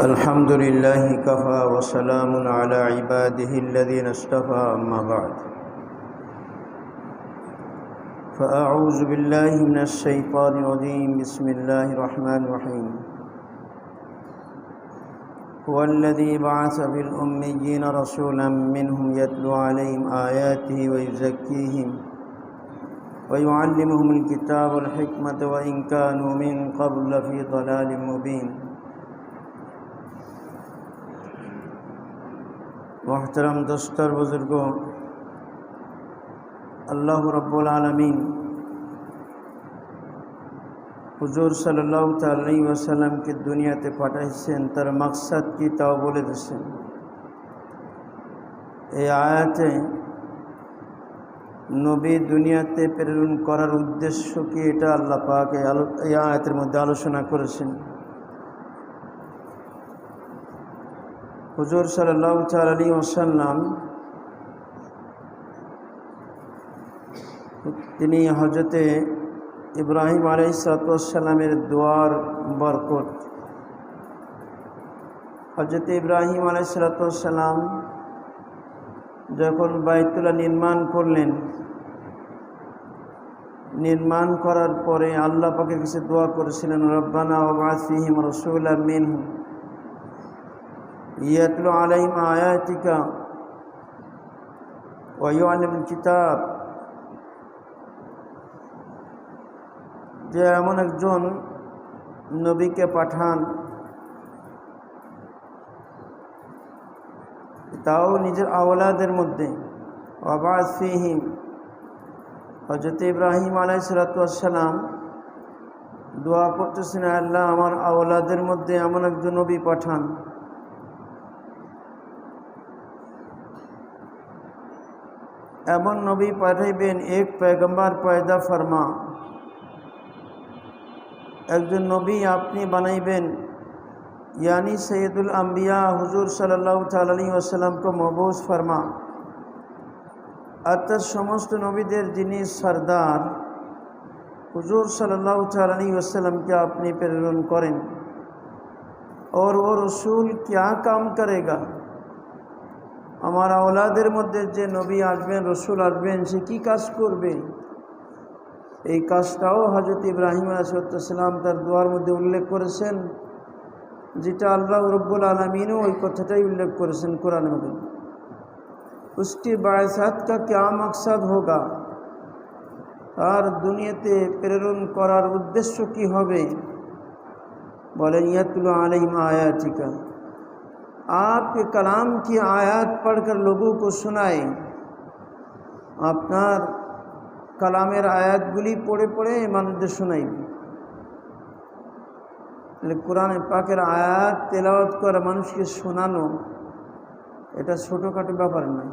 الحمد لله كفى وسلام على عباده الذين اصطفى أما بعد فأعوذ بالله من الشيطان الرجيم بسم الله الرحمن الرحيم هو الذي بعث في الأميين رسولا منهم يتلو عليهم آياته ويزكيهم ويعلمهم الكتاب والحكمة وإن كانوا من قبل لفي ضلال مبين मोहतरम दोस्तर बुजुर्गों, अल्लाह रब्बुल आलमीन हुजूर सल्लल्लाहु अलैहि वसल्लम की दुनियाते पाठाइছেন তার मकसद की তাও বলে দিয়েছেন। এই আয়াতে নবী দুনিয়াতে প্রেরণ করার উদ্দেশ্য কি এটা আল্লাহ পাক এই আয়াতের মধ্যে আলোচনা করেছেন। हुजूर सल्लल्लाहु अलैहि वसल्लम তিনি হযরতে ইব্রাহিম আলাইহিসসালামের দোয়ার বরকত, হযরতে ইব্রাহিম আলাইহিসসালাম যখন বাইতুল্লাহ নির্মাণ করলেন, নির্মাণ করার পরে আল্লাহ পাকের কাছে দোয়া করেছিলেন, রব্বানা ওয়াবআস ফীহিম রাসূলাম মিনহুম ইয়াতলু আলাইহিম আয়াতিকা ওয়া ইউআল্লিমুল কিতাব, যে এমন একজন নবীকে পাঠান, তাও নিজের আওলাদের মধ্যে। ওয়াবআস ফীহিম, হযরত ইব্রাহিম আলাইহিসসালাম দোয়া করতেছেন, আল্লাহ আমার আওলাদের মধ্যে এমন একজন নবী পাঠান এমন নবী পাঠাইবেন, এক पैगंबर पैदा फरमा, একজন নবী আপনি বানাইবেন, यानी सैयदुल अंबिया हुजूर सल्लल्लाहु अलैहि वसल्लम को मबूस फरमा, अर्थात समस्त नबीদের যিনি सरदार हुजूर सल्लल्लाहु अलैहि वसल्लम के আপনি প্রেরণ করেন। और वो रसूल क्या काम करेगा, আমার আওলাদের মধ্যে যে নবী আসবেন, রসুল আসবেন, সে কী কাজ করবে, এই কাজটাও হযরত ইব্রাহিম আলাইহিসসালাম তার দোয়ার মধ্যে উল্লেখ করেছেন, যেটা আল্লাহ রব্বুল আলমিনও ওই কথাটাই উল্লেখ করেছেন কোরআনের মধ্যে। उसकी बायसात का क्या मकसद होगा, আর দুনিয়াতে প্রেরণ করার উদ্দেশ্য কি হবে, বলেন ইয়াতলু আলাইহিম আয়াতিকা, आपके कलाम की आयत पढ़कर लोगों को सुनाए। আপনার কালামের আয়াতগুলি পড়ে পড়ে মানুষদের শোনাইবে। কোরআনে পাকের আয়াত তেলাওয়াত করে মানুষকে শোনানো এটা ছোটোখাটো ব্যাপার নয়,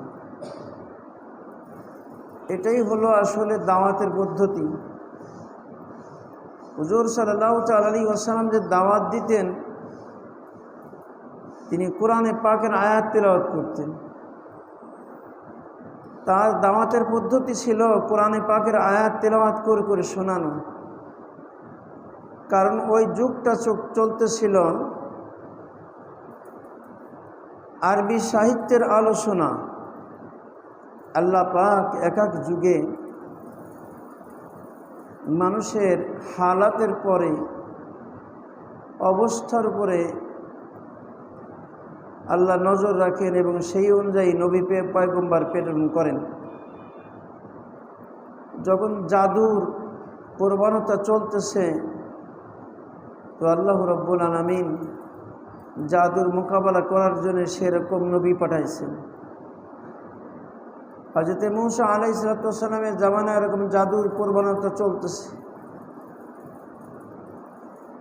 এটাই হলো আসলে দাওয়াতের পদ্ধতি। হুজুর সাল্লাল্লাহু আলাইহি ওয়াসাল্লাম যে দাওয়াত দিতেন, তিনি কোরআনে পাকের আয়াত তেলাওয়াত করতেন। তার দাওয়াতের পদ্ধতি ছিল কোরআনে পাকের আয়াত তেলাওয়াত করে করে শোনানো। কারণ ওই যুগটা চলতেছিল আরবি সাহিত্যের আলোচনা। আল্লাহ পাক এক এক যুগে মানুষের হালাতের পরে, অবস্থার উপরে আল্লাহ নজর রাখেন এবং সেই অনুযায়ী নবী পয়গম্বর প্রেরণ করেন। যখন জাদুর প্রবণতা চলতেছে, তো আল্লাহ রব্বুল আলামিন জাদুর মোকাবেলা করার জন্য সেরকম নবী পাঠাইছেন। হযরত মূসা আলাইহিসসালামের জামানায় এরকম জাদুর প্রবণতা চলতেছে,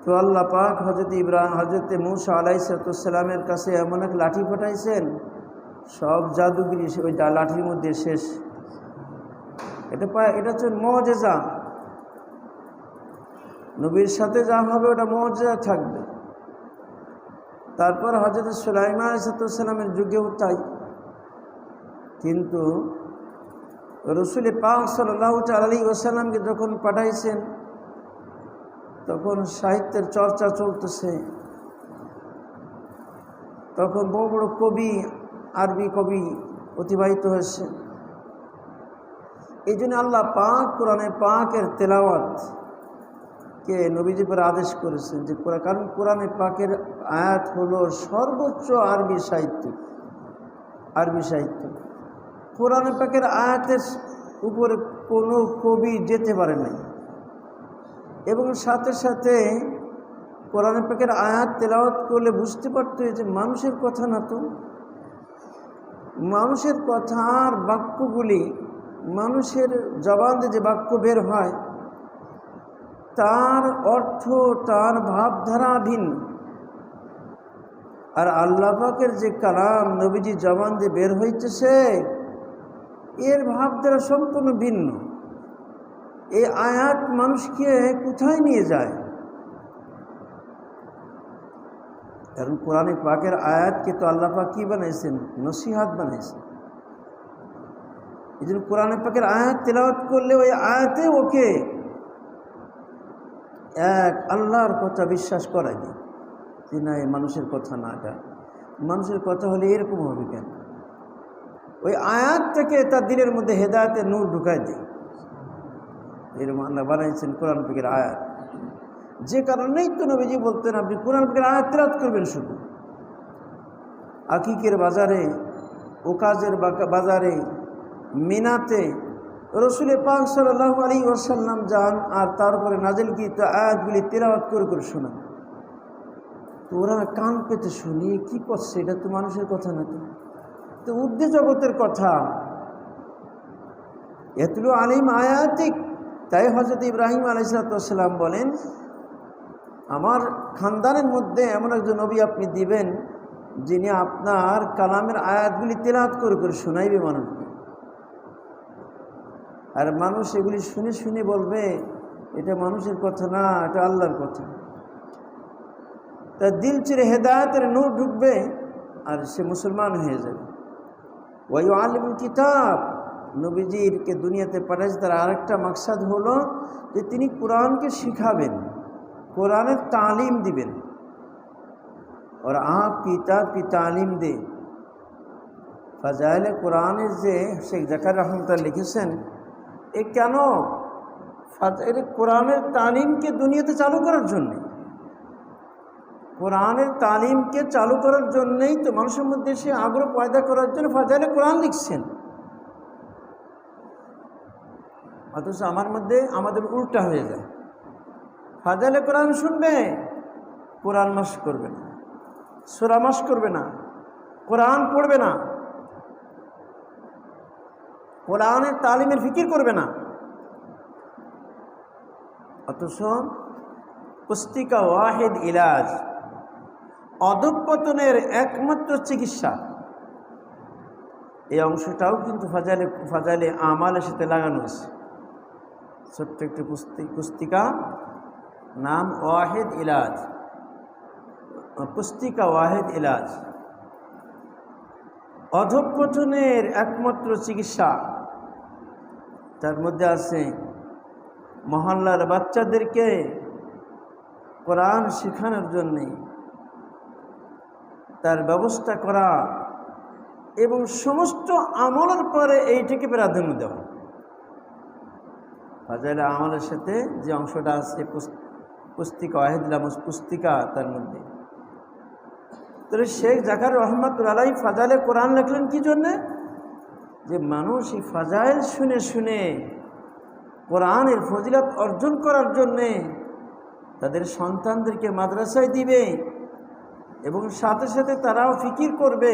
তো আল্লাহ পাক হযরত মূসা আলাইহিসসালামের কাছে এমন এক লাঠি পাঠাইছেন, সব জাদুগিরি ওই লাঠির মধ্যে শেষ। এটা হচ্ছে মুজিজা। নবীর সাথে যা হবে ওটা মুজিজা থাকবে। তারপর হযরত সুলাইমান আলাইহিসসালামের যুগেও তাই। কিন্তু রাসূল পাক সাল্লাল্লাহু আলাইহি ওয়াসাল্লামকে যখন পাঠাইছেন, তখন সাহিত্যের চর্চা চলতেছে, তখন বড় বড় কবি, আরবি কবি অতিবাহিত হয়েছে। এই জন্য আল্লাহ পাক কোরআনে পাকের তেলাওয়াতকে নবীজি পরে আদেশ করেছেন যে কারণ কোরআনে পাকের আয়াত হলো সর্বোচ্চ আরবি সাহিত্য। কোরআনে পাকের আয়াতের উপরে কোনো কবি যেতে পারে নাই, এবং সাথে সাথে কোরআনে পাকের আয়াত তেলাওয়াত করলে বুঝতে পারত যে মানুষের কথা না, তো মানুষের কথার বাক্যগুলি, মানুষের জবান দিয়ে যে বাক্য বের হয় তার অর্থ, তার ভাবধারা ভিন্ন। আর আল্লাহ পাকের যে কালাম নবীজি জবান দিয়ে বের হইতেছে এর ভাবধারা সম্পূর্ণ ভিন্ন। এই আয়াত মানুষকে কোথায় নিয়ে যায়? কারণ কোরআনে পাকের আয়াতকে তো আল্লাহ পাক কি বানাইছেন? নসিহাত বানাইছেন। এই জন্য কোরআনে পাকের আয়াত তেলাওয়াত করলে ওই আয়াতে ওকে এক আল্লাহর কথা বিশ্বাস করাই দেয় যে না, এই মানুষের কথা না, এটা মানুষের কথা হলে এরকম হবে কেন? ওই আয়াত থেকে তার দিলের মধ্যে হেদায়েতের নূর ঢুকাই দেয়। এরকম আল্লাহ বানাইছেন কোরআন পাকের আয়াত। যে কারণেই তো নবীজি বলতেন আপনি কোরআন পাকের আয়াত তেলাওয়াত করবেন শুধু। আকিকের বাজারে, ওকাজের বাজারে, মিনাতে রসুল পাক সাল্লাল্লাহু আলাইহি ওয়াসাল্লাম যান আর তারপরে নাজিলকৃত আয়াতগুলি তেলাওয়াত করে করে শোনান। তো ওরা কান পেতে শুনিয়ে কী করছে? এটা তো মানুষের কথা না, তো ঊর্ধ্ব জগতের কথা। ইয়াতলু আলাইহিম আয়াতিক। তাই হযরত ইব্রাহিম আলাইহিস সালাম বলেন, আমার খানদানের মধ্যে এমন একজন নবী আপনি দিবেন যিনি আপনার কালামের আয়াতগুলি তেলাওয়াত করে করে শোনাইবে মানুষকে। আর মানুষ এগুলি শুনে শুনে বলবে এটা মানুষের কথা না, এটা আল্লাহর কথা। তার দিল চিরে হেদায়েতের নূর ঢুকবে আর সে মুসলমান হয়ে যাবে। ওয়ায়ুআল্লিমুল কিতাব, নবীজিকে দুনিয়াতে পাঠাইছে তার আরেকটা মাকসাদ হলো যে তিনি কোরআনকে শিখাবেন, কোরআনের তালিম দিবেন। और आप किताब की तालीम दे। ফাজাইলে কোরআনের যে শেখ জাকার রহমতুল্লাহ লিখেছেন, এ কেন ফাজাইলে কোরআনের তালিমকে দুনিয়াতে চালু করার জন্যে, কোরআনের তালিমকে চালু করার জন্যেই তো মানুষের মধ্যে সে আগ্রহ পয়দা করার জন্য ফাজাইলে কোরআন লিখছেন। অথচ আমাদের উল্টা হয়ে যায়। ফাজাইলে কোরআন শুনবে, কোরআন মাস করবে না, সূরা মাস করবে না, কোরআন পড়বে না, কোরআনের তালিমের ফিকির করবে না। অথচ পুস্তিকা ওয়াহিদ ইলাজ, অধঃপতনের একমাত্র চিকিৎসা, এই অংশটাও কিন্তু ফাজাইলে আমালের সাথে লাগানো আছে। ছোট্ট একটি পুস্তিকা, নাম ওয়াহিদ ইলাজ, পুস্তিকা ওয়াহিদ ইলাজ, অধঃপতনের একমাত্র চিকিৎসা। তার মধ্যে আছে মহল্লার বাচ্চাদেরকে কোরআন শেখানোর জন্যে তার ব্যবস্থা করা এবং সমস্ত আমলের পরে এইটিকে প্রাধান্য দেওয়া। ফাজাইলে আমলের সাথে যে অংশটা আছে পুস্তিকা ওয়াহিদ ইলাজ পুস্তিকা, তার মধ্যে তাহলে শেখ জাকার রহমতুল্লাহ আলাইহি ফাজাইলে কোরআন লিখলেন কি জন্যে? যে মানুষ এই ফাজাইল শুনে শুনে কোরআনের ফজিলত অর্জন করার জন্যে তাদের সন্তানদেরকে মাদ্রাসায় দিবে এবং সাথে সাথে তারাও ফিকির করবে।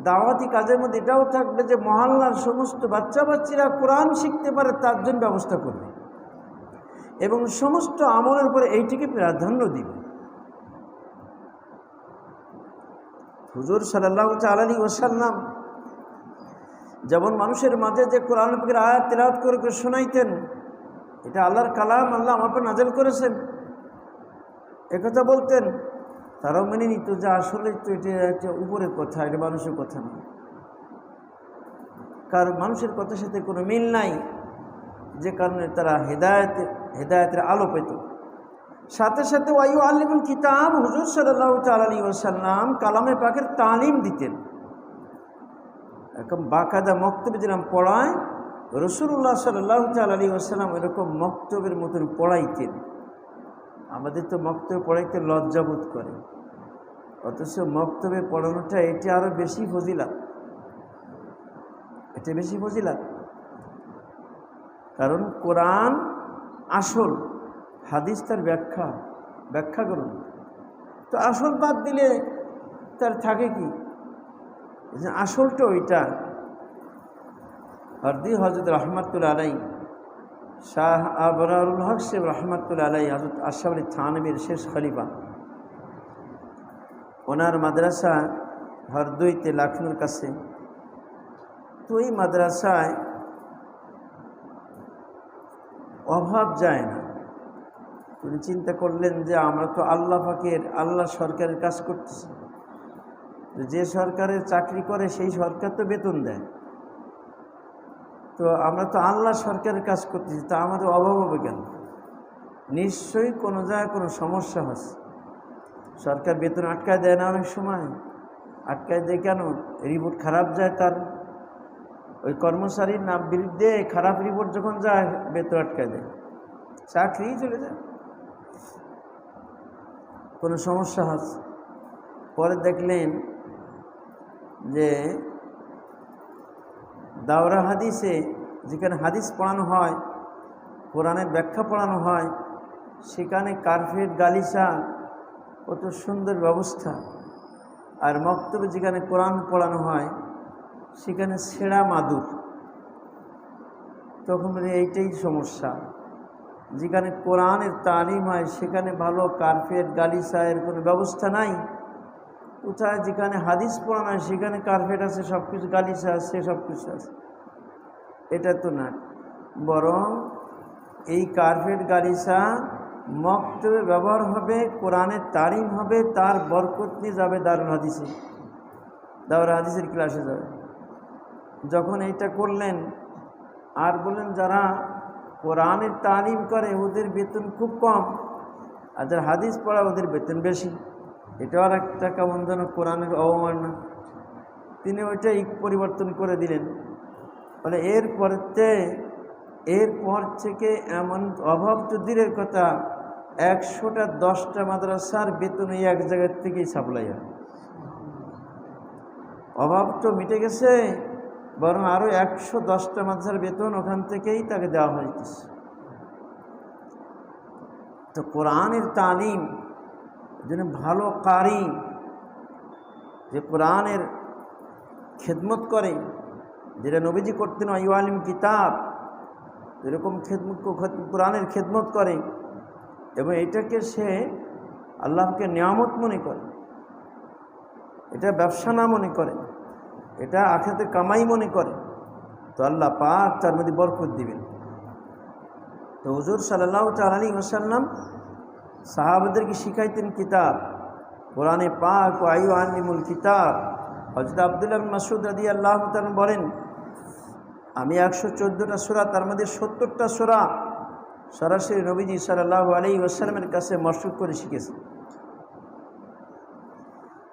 দাওয়াতি কাজের মধ্যে এটাও থাকবে যে মহল্লার সমস্ত বাচ্চা বাচ্চিরা কোরআন শিখতে পারে তার জন্য ব্যবস্থা করবে এবং সমস্ত আমলের উপরে এইটিকে প্রাধান্য দিবে। হুজুর সাল্লাল্লাহু আলাইহি ওয়াসাল্লাম যেমন মানুষের মাঝে যে কোরআন পাকের আয়াত তেলাওয়াত করে করে শোনাইতেন, এটা আল্লাহর কালাম, আল্লাহ আমার উপর নাযিল করেছেন, একথা বলতেন, তারাও মেনে নিত যে আসলে তো এটা উপরের কথা, এটা মানুষের কথা না, কারণ মানুষের কথার সাথে কোনো মিল নাই, যে কারণে তারা হেদায়েতের আলো পেত। সাথে সাথে ওয়ায়ু আল্লিমুল কিতাব, হুজুর সাল্লাল্লাহু তাআলা আলাইহি ওয়াসাল্লাম কালামে পাকের তালিম দিতেন। এরকম বাকায়দা মক্তবে যেরকম পড়ায়, রাসূলুল্লাহ সাল্লাল্লাহু তাআলা আলাইহি ওয়াসাল্লাম এরকম মক্তবের মতন পড়াইতেন। আমাদের তো মক্তবে পড়াইতে লজ্জাবোধ করে, অথচ মক্তবে পড়ানোটা এটা আরও বেশি ফজিলাত, এটা বেশি ফজিলাত। কারণ কোরআন আসল, হাদিস তার ব্যাখ্যা করুন। তো আসল বাদ দিলে তার থাকে কি? আসলটা ওইটা। হযরত রহমাতুল্লাহ আলাইহি, শাহ আবরারুল হক সাহেব রহমাতুল্লাহ আলাইহি, হযরত আশরাফ আলী থানভীর শেষ খলিফা, ওনার মাদ্রাসা হরদইতে লাখনৌর কাছে। তো এই মাদ্রাসায় অভাব যায় না। উনি চিন্তা করলেন যে আমরা তো আল্লাহ পাকের, আল্লাহ সরকারের কাজ করতেছি, যে সরকারের চাকরি করে সেই সরকার তো বেতন দেয়, তো আমরা তো আল্লাহ সরকারের কাজ করতেছি, তা আমাদের অভাব হবে কেন? নিশ্চয়ই কোনো জায়গায় কোনো সমস্যা হচ্ছে। সরকার বেতন আটকায় দেয় না? অনেক সময় আটকায় দেয় কেন? রিপোর্ট খারাপ যায়, তার ওই কর্মচারীর নাম বিরুদ্ধে খারাপ রিপোর্ট যখন যায় বেতন আটকায় দেয়, চাকরি চলে যায়। কোনো সমস্যা হচ্ছে, পরে দেখলেন যে দাওরা হাদিসে, যেখানে হাদিস পড়ানো হয়, কোরআনের ব্যাখ্যা পড়ানো হয়, সেখানে কার্পেট গালিচা কত সুন্দর ব্যবস্থা। আর মক্তবে যেখানে কোরআন পড়ানো হয় সেখানে ছেঁড়া মাদুর। তখন এইটাই সমস্যা, যেখানে কোরআনের তালিম হয় সেখানে ভালো কার্পেট গালিচা এর কোনো ব্যবস্থা নাই। কোথায় যেখানে হাদিস পড়ানো হয় সেখানে কার্পেট আছে, সব কিছু গালিচা আছে, সব কিছু আছে। এটা তো না, বরং এই কার্পেট গালিচা মক্তবে ব্যবহার হবে, কোরআনের তালিম হবে, তার বরকত নিয়ে যাবে দারুল হাদিসে, দাওরা হাদিসের ক্লাসে যাবে। যখন এইটা করলেন, আর বললেন যারা কোরআনের তালিম করে ওদের বেতন খুব কম, আর যারা হাদিস পড়া ওদের বেতন বেশি। এটাও আর একটা কেমন যেন কোরআনের অবমাননা। তিনি ওইটাই পরিবর্তন করে দিলেন। বলে এরপর থেকে এমন অভাব তো দূরের কথা, 100টা 10টা মাদ্রাসার বেতন এই এক জায়গার থেকেই সাপ্লাই হয়। অভাব তো মিটে গেছে, বরং আরও 110টা মাদ্রাসার বেতন ওখান থেকেই তাকে দেওয়া হয়েছে। তো কোরআনের তালিম যেন ভালো কারি, যে কোরআনের খেদমত করে, যেটা নবীজি করতেন ওয়ায়ু আলিম কিতাব, এরকম কোরআনের খেদমত করে, এবং এটাকে সে আল্লাহকে নিয়ামত মনে করে, এটা ব্যবসা না মনে করে, এটা আখিরাতের কামাই মনে করে, তো আল্লাহ পাক তার মধ্যে বরকত দিবেন। তো হুজুর সাল্লাল্লাহু তাআলা আলাইহি ওয়াসাল্লাম সাহাবাদেরকে শিখাইতেন কিতাব, কোরআনে পাক, ওয়ায়ু আল্লিমুল কিতাব। হযরত আব্দুল্লাহ বিন মাসউদ রাদিয়াল্লাহু তাআলা বলেন, আমি 114টা সূরা, তার মধ্যে 70টা সূরা সরাসরি নবীজি সাল্লাল্লাহু আলাইহি ওয়াসাল্লামের কাছে মশক করে শিখেছি।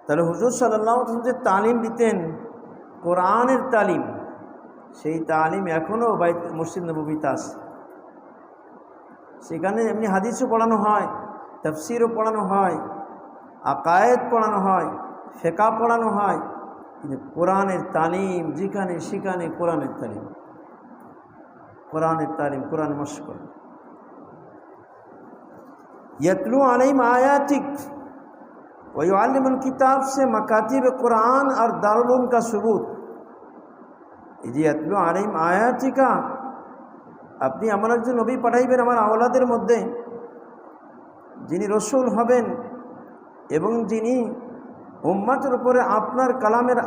তাহলে হুজুর সাল্লাল্লাহু আলাইহি ওয়াসাল্লাম যে তালিম দিতেন, কোরআনের তালিম, সেই তালিম এখনও মসজিদ নববীতে আছে। সেখানে এমনি হাদিসও পড়ানো হয়, তাফসিরও পড়ানো হয়, আকায়েদ পড়ানো হয়, ফিকহ পড়ানো হয়, কিন্তু কোরআনের তালিম যেখানে সেখানে কোরআনের তালিম, কোরআন মশক করে। यतलू अलैहिम आयातिक व युअल्लिमुल किताब से मकातिब कुरान और दारुल उलूम का सबूत। ये यतलू अलैहिम आयातिका, আপনি এমন একজন নবী পাঠাইবেন আমার আওলাদের মধ্যে, যিনি রসুল হবেন এবং যিনি উম্মতের উপরে আপনার কালামের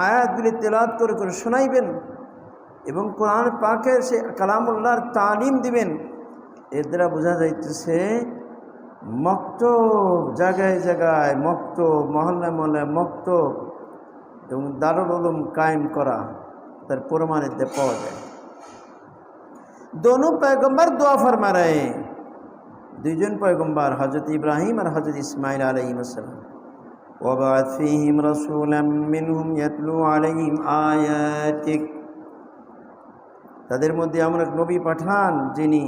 আয়াতগুলি তেলাওয়াত করে করে শোনাইবেন এবং কোরআন পাকের সে কালামুল্লাহর তালিম দিবেন। এর দ্বারা বোঝা যাইতেছে মক্তব, জায়গায় জায়গায় মক্তব, মহল্লায় মহল্লায় মক্তব এবং দারুল উলুম কায়েম করা তার প্রমাণিতে পাওয়া যায়। दोनों पैगंबर दुआ फरमा रहे हैं, দুইজন পয়গম্বর হযরত ইব্রাহিম আর হযরত ইসমাঈল আলাইহিস সালাম। ওয়াবা'আথ ফীহিম রাসূলাম মিনহুম ইয়াতলু আলাইহিম আয়াতিক, তাদের মধ্যে এমন এক নবী পাঠান যিনি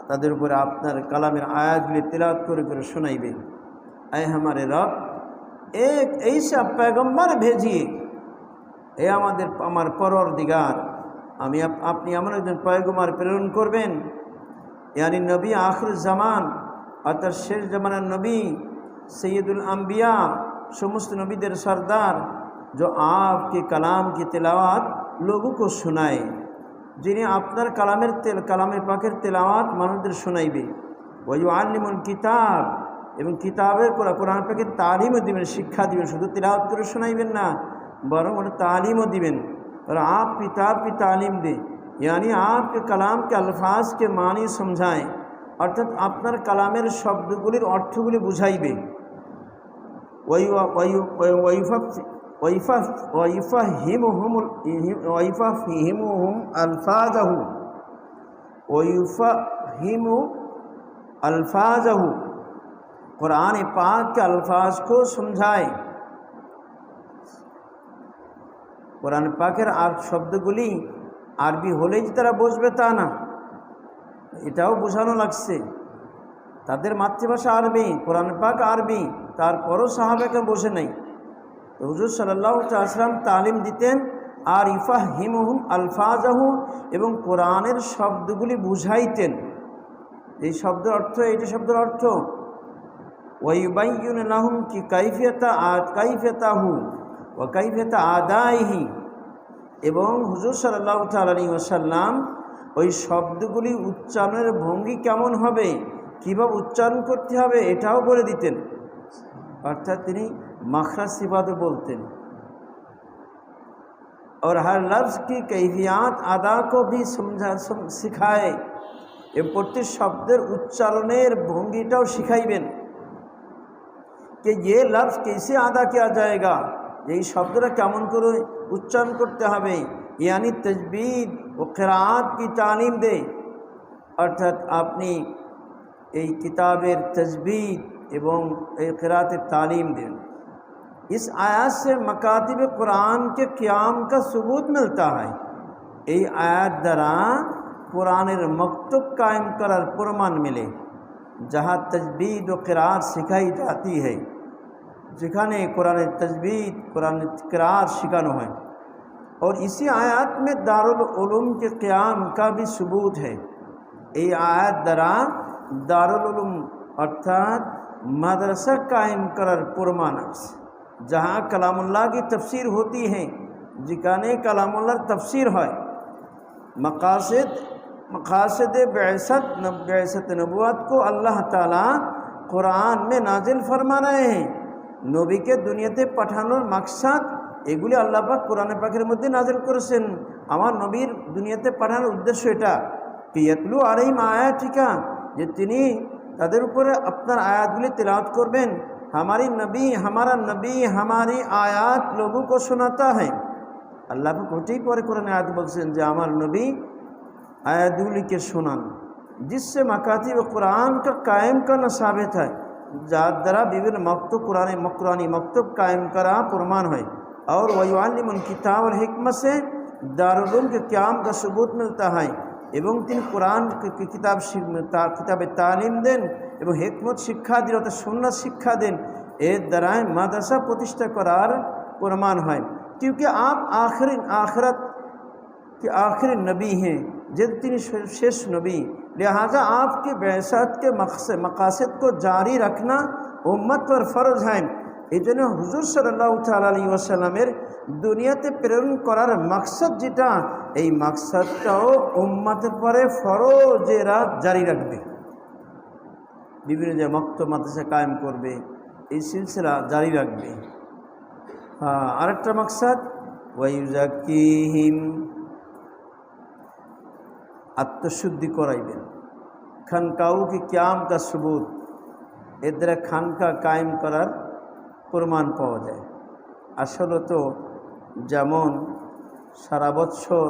তাদের উপরে আপনার কালামের আয়াতগুলি তিলাওয়াত করে করে শোনাইবেন। ऐ हमारे रब, एक ऐसा पैगम्बर भेजिए, এ আমার পরওয়ারদিগার, আপনি এমন একজন পয়গম্বর প্রেরণ করবেন, यानी नबी आखिर ज़मान अर्थात शेष ज़मानार नबी सैयदुल अम्बिया समस्त नबीদের सरदार, जो आपके कलाम की तिलावत लोगों को सुनाए, যিনি আপনার কালামে পাকের তেলাওয়াত মানুষদের শোনাইবে। ওয়ায়ুআল্লিমুল কিতাব, এবং কিতাবের কোরআন পাকের তালিমও দিবেন, শিক্ষা দিবেন। শুধু তিলাওয়াত করে শোনাইবেন না, বরং ওটা তালিমও দিবেন। और आप किताब की तालीम दें, यानी आपके कलाम के अल्फाज के मानी समझाएं, अर्थात আপনার কালামের শব্দগুলির অর্থগুলি বুঝাইবে। ওয়াইফাহিমুহুম अल्फाज़हु, कुरान पाक के अल्फाज को समझाए। कुरान पाकेर আর শব্দগুলি আরবি হলেই যে তারা বুঝবে তা না, এটাও বোঝানো লাগছে। তাদের মাতৃভাষা আরবি, কোরআন পাক আরবি, তারপরও সাহাবাকে বোঝে নাই। তো হুজুর সাল্লাল্লাহু আলাইহি ওয়াসাল্লাম তালিম দিতেন আর ইফাহিমুহুম আলফাজাহু, এবং কোরআনের শব্দগুলি বুঝাইতেন। এই শব্দের অর্থ, এইটি শব্দের অর্থ। ওয়ায়ুবাইয়িনু লাহুম কি কাইফিয়াতাহু ওয়া কাইফিয়াতা আদাইহি, এবং হুজুর সাল্লাল্লাহু তাআলা আলাইহি ওয়াসাল্লাম ওই শব্দগুলি উচ্চারণের ভঙ্গি কেমন হবে, কীভাবে উচ্চারণ করতে হবে, এটাও বলে দিতেন। অর্থাৎ তিনি মাখরাজ সিফাতও বলতেন। और हर लफ्ज़ की कैफियत अदा को भी सिखाए, এবং প্রতি শব্দের উচ্চারণের ভঙ্গিটাও শিখাইবেন। कि ये लफ्ज़ कैसे अदा किया जाएगा, এই শব্দটা কেমন করে উচ্চারণ করতে হবে, यानी तजवीद व क़िराअत की तालीम दे, अर्थात আপনি এই কিতাবের तजवीद এবং এই क़िराअतेর तालीम दें। इस आयत से मकातिब कुरान के क़याम का सबूत मिलता है। এই আয়াত দ্বারা कुरानेर मकतब कायम करार प्रमाण मिले, जहाँ तजवीद व क़िराअत सिखाई जाती है, যেখানে कुरान तजवीद कुरान क़िराअत सिखानो है। और इसी आयत में दारुल उलूम के क़याम का भी सबूत है। এই আয়াত দ্বারা दारुल उलूम अर्थात मदरसा कायम करार प्रमाण আছে, जहाँ कलामुल्लाह की तफसीर होती है, যেখানে कलामुल्लाह तफसीर है। मकासद बैसत नबुवत को अल्लाह ताला कुरान में नाजिल फरमा रहे हैं। নবীকে দুনিয়াতে পাঠানোর মাকসাদ এগুলি আল্লাহ পাক কোরআনে পাকের মধ্যে নাজিল করেছেন। আমার নবীর দুনিয়াতে পাঠানোর উদ্দেশ্য এটা, কি ইয়াতলু আলাইহিম আয়াতিকা, যে তিনি তাদের উপরে আপনার আয়াতগুলি তিলাওয়াত করবেন। हमारा नबी हमारी आयात लोगों को सुनाता है। আল্লাহ পাক ওইটাই পরে কোরআনে আয়াত বলছেন যে আমার নবী আয়াতগুলিকে শোনান, जिससे मकातिब कुरान का कायम करना साबित है, যার দ্বারা বিভিন্ন মক্তব कुरानी मकतब कायम करा प्रमाण है। और वयुअल्लिमुल किताब और हिकमत से दारुल उलूम के क़याम का सबूत मिलता है, এবং তিনি কোরআন কিতাবে তালিম দেন এবং হিকমত শিক্ষা দেন, অর্থাৎ সুন্নাত শিক্ষা দেন। এর দ্বারাই মাদ্রাসা প্রতিষ্ঠা করার প্রমাণ হয়। क्योंकि आप आखिरत के आखिरी नबी हैं, जब তিনি শেষ নবী, लिहाजा आपके बैसात के मकासद को जारी रखना उम्मत पर फ़र्ज है। এই জন্য হুজুর সাল্লাল্লাহু তাআলা আলাইহি ওয়াসাল্লামের দুনিয়াতে প্রেরণ করার মাকসাদ যেটা, এই মাকসাদটাও উম্মতের পরে ফরজেরা জারি রাখবে। বিভিন্ন যে মক্তব মাদ্রাসা কায়েম করবে, এই সিলসিলা জারি রাখবে। হ্যাঁ, আরেকটা মাকসাদ ওয়াইউজাক্কিহিম, আত্মশুদ্ধি করাইবেন। খানকাউ কি ক্যাম কা सबूत, এর দ্বারা খানকা কায়েম করার প্রমাণ পাওয়া যায়। আসলে তো যেমন সারা বছর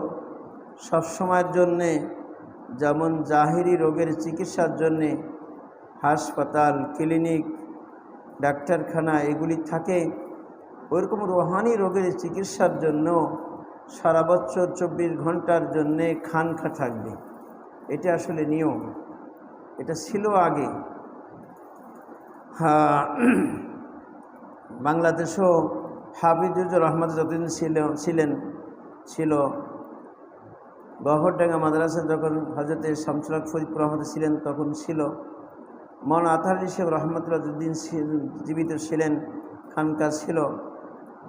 সব সময়ের জন্যে যেমন জাহিরি রোগের চিকিৎসার জন্যে হাসপাতাল, ক্লিনিক, ডাক্তারখানা এগুলি থাকে, ওইরকম রুহানি রোগের চিকিৎসার জন্য সারা বছর 24 ঘন্টার জন্যে খানকা থাকবে। এটা আসলে নিয়ম, এটা ছিল আগে। হ্যাঁ, বাংলাদেশও হাফিজুর রহমত যতদিন ছিল গহরডাঙ্গা মাদ্রাসা যখন হজরতে শামসুল হক ফরিদপুর রহমত ছিলেন তখন ছিল। মৌলানা আতহার আলী সাহেব রহমতুল্লাহ যতদিন জীবিত ছিলেন খানকা ছিল।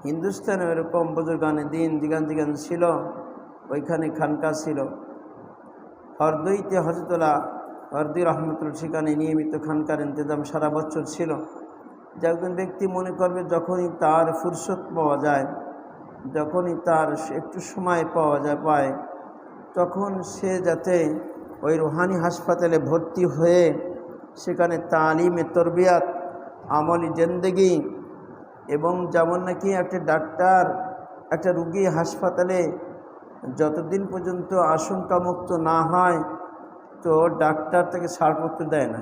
হিন্দুস্তানে এরকম বুজুর্গানে দিন জিগান ছিল, ওইখানে খানকা ছিল। হরদইতে হজরতুল্লাহ হরদি রহমতুল্লাহ সেখানে নিয়মিত খানকার ইন্তজাম সারা বছর ছিল। যে একজন ব্যক্তি মনে করবে যখনই তার ফুরসত পাওয়া যায়, যখনই তার একটু সময় পায় তখন সে যাতে ওই রুহানি হাসপাতালে ভর্তি হয়ে সেখানে তালিমে তরবিয়াত, আমলি জিন্দেগি, এবং যেমন নাকি একটা ডাক্তার একটা রুগী হাসপাতালে যতদিন পর্যন্ত আশঙ্কামুক্ত না হয় তো ডাক্তার তাকে ছাড়পত্র দেয় না।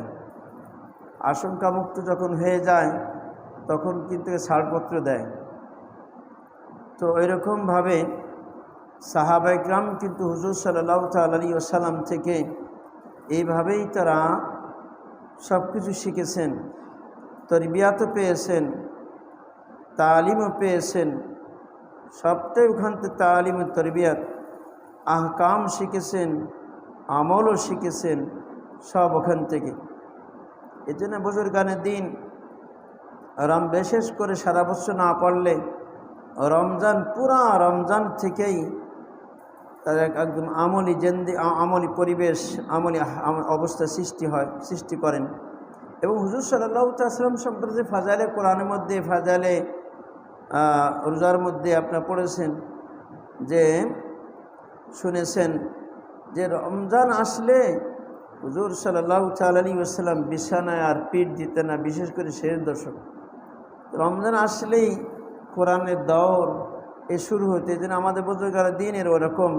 আশঙ্কামুক্ত যখন হয়ে যায় তখন কিন্তু ছাড়পত্র দেয়। তো এরকমভাবে সাহাবায়ে কিরাম কিন্তু হুজুর সাল্লাল্লাহু তাআলা আলাইহি ওয়াসাল্লাম থেকে এইভাবেই তারা সব কিছু শিখেছেন, তরবিয়াতও পেয়েছেন, তালিমও পেয়েছেন। সবটাই ওখান থেকে তালিম ও তরবিয়াত, আহকাম শিখেছেন, আমলও শিখেছেন, সব ওখান থেকে। এই জন্য বুজুর্গানে দিন বিশেষ করে সারা বছর না পড়লে রমজান, পুরা রমজান থেকেই তাদের একদম আমলি পরিবেশ, আমলি অবস্থা সৃষ্টি করেন। এবং হুজুর সাল্লাল্লাহু তাআলা সাল্লাম সম্পর্কে ফাজাইলে কোরআনের মধ্যে, ফাজাইলে রোজার মধ্যে আপনারা পড়েছেন যে শুনেছেন যে রমজান আসলে হুজুর সাল্লাল্লাহু তাআলা আলাইহি ওয়াসাল্লাম বিছানায় আর পিঠ দিতেন না, বিশেষ করে শেষ দশক। রমজান আসলেই কোরআনের দৌর শুরু হতে। এই জন্য আমাদের বুজুর্গারা দিনের ওরকম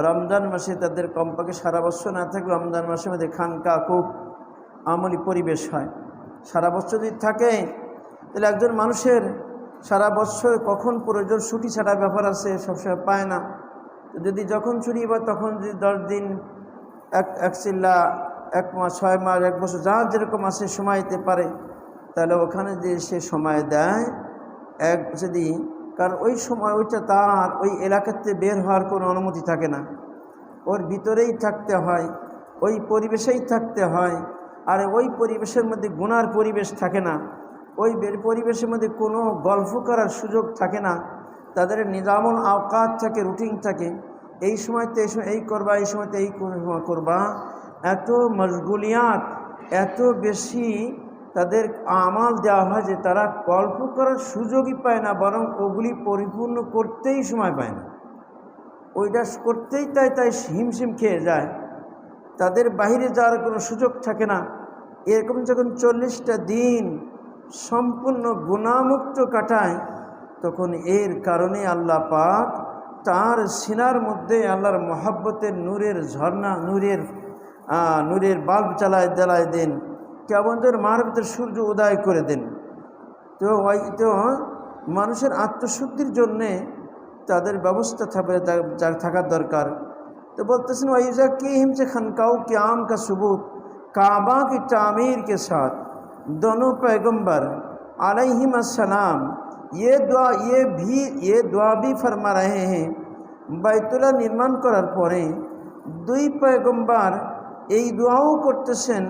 রমজান মাসে তাদের কমপক্ষে সারা বছর না থাকলে রমজান মাসের মধ্যে খানকা খুব আমলি পরিবেশ হয়। সারা বছর যদি থাকে তাহলে একজন মানুষের সারা বছর কখন প্রয়োজন ছুটি ছাড়ার ব্যাপার আছে, সবসময় পায় না। যদি যখন ছুটি পায় তখন যদি 10 দিন, এক চিল্লা, 1 মাস, 6 মাস, 1 বছর, যা যেরকম আসে সময় দিতে পারে, তাহলে ওখানে যে সে সময় দেয় যদি, কারণ ওই সময় ওইটা তার ওই এলাকাতে বের হওয়ার কোনো অনুমতি থাকে না, ওর ভিতরেই থাকতে হয়, ওই পরিবেশেই থাকতে হয়। আর ওই পরিবেশের মধ্যে গুনার পরিবেশ থাকে না, ওই পরিবেশের মধ্যে কোনো গল্প করার সুযোগ থাকে না। তাদের নিজামুল আওকাত থাকে, রুটিন থাকে, এই সময়তে এই সময় এই করবা, এই সময়তে এই করবা। এত মশগুলিয়াত, এত বেশি তাদের আমাল দেওয়া হয় যে তারা গল্প করার সুযোগই পায় না, বরং ওগুলি পরিপূর্ণ করতেই সময় পায় না। ওইটা করতেই তাই হিমশিম খেয়ে যায়, তাদের বাইরে যাওয়ার কোনো সুযোগ থাকে না। এরকম যখন 40টা দিন সম্পূর্ণ গুনাহমুক্ত কাটায়, তখন এর কারণে আল্লাহ পাক তার সিনার মধ্যে আল্লাহর মহাব্বতের নূরের ঝর্ণা, নূরের বাল্ব জ্বালায় দেন, কেমন যেন মানবতার সূর্য উদয় করে দেন। তো মানুষের আত্মশুদ্ধির জন্যে তাদের ব্যবস্থা থাকার দরকার। तो बोलते वज़क्कीहिम से खनकाओ क़याम का सबूत काबा की तामीर के साथ दोनों पैगंबर अलैहिमुस्सलाम ये दुआ भी फरमा रहे हैं। বাইতুল্লাহ নির্মাণ করার পরে 2 পয়গম্বর এই দোয়াও করতেছেন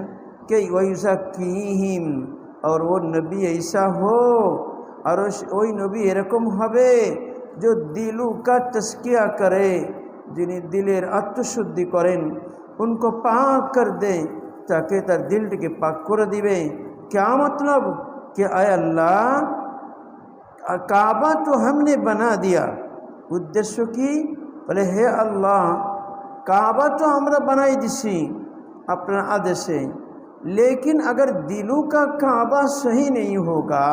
कि वज़क्कीहिम, और वो नबी ऐसा हो, और ওই নবী এরকম হবে जो दिलों का तस्किया करे, যিনি দিলের আত্মশুদ্ধি করেন, उनको पाक कर दे, ताकि তার দিলটাকে পাক করে দিবে। क्या मतलब कि आय अल्लाह काबा तो हमने बना दिया, उद्देश्य की बोले हे अल्लाह काबा तो আমরা বানাই দিছি আপনার আদেশে, लेकिन अगर दिलों का काबा सही नहीं होगा,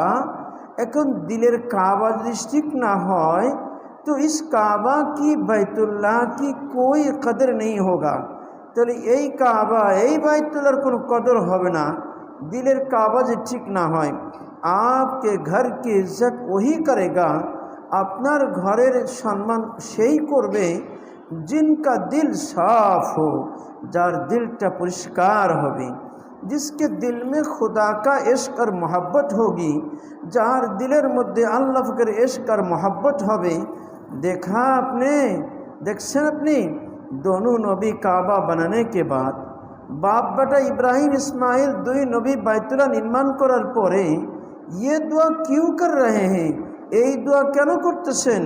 এখন दिलेर काबा যদি ঠিক না হয় तो इस काबा की बैतुल्लाह की कोई कदर नहीं होगा। তাহলে এই কাবা, এই বাইতুল্লাহর কোনো কদর হবে না। दिल काबा जो ठीक ना हो, आपके घर की इज्जत वही करेगा, আপনার ঘরের সম্মান সেই করবে जिनका दिल साफ हो, जार दिलटा परिष्कार होगी, जिसके दिल में खुदा का इश्क और मोहब्बत होगी, जार दिलेर मध्य अल्लाह फकर इश्क और मोहब्बत होबे। देखा आपने, देखছেন আপনি दोनों नबी काबा बनाने के बाद बाप बेटा इब्राहिम इस्माइल दुई नबी बैतुल्लाह निर्माण करार परे ये दुआ क्यों कर रहे हैं, यही दुआ क्यों करतेছেন?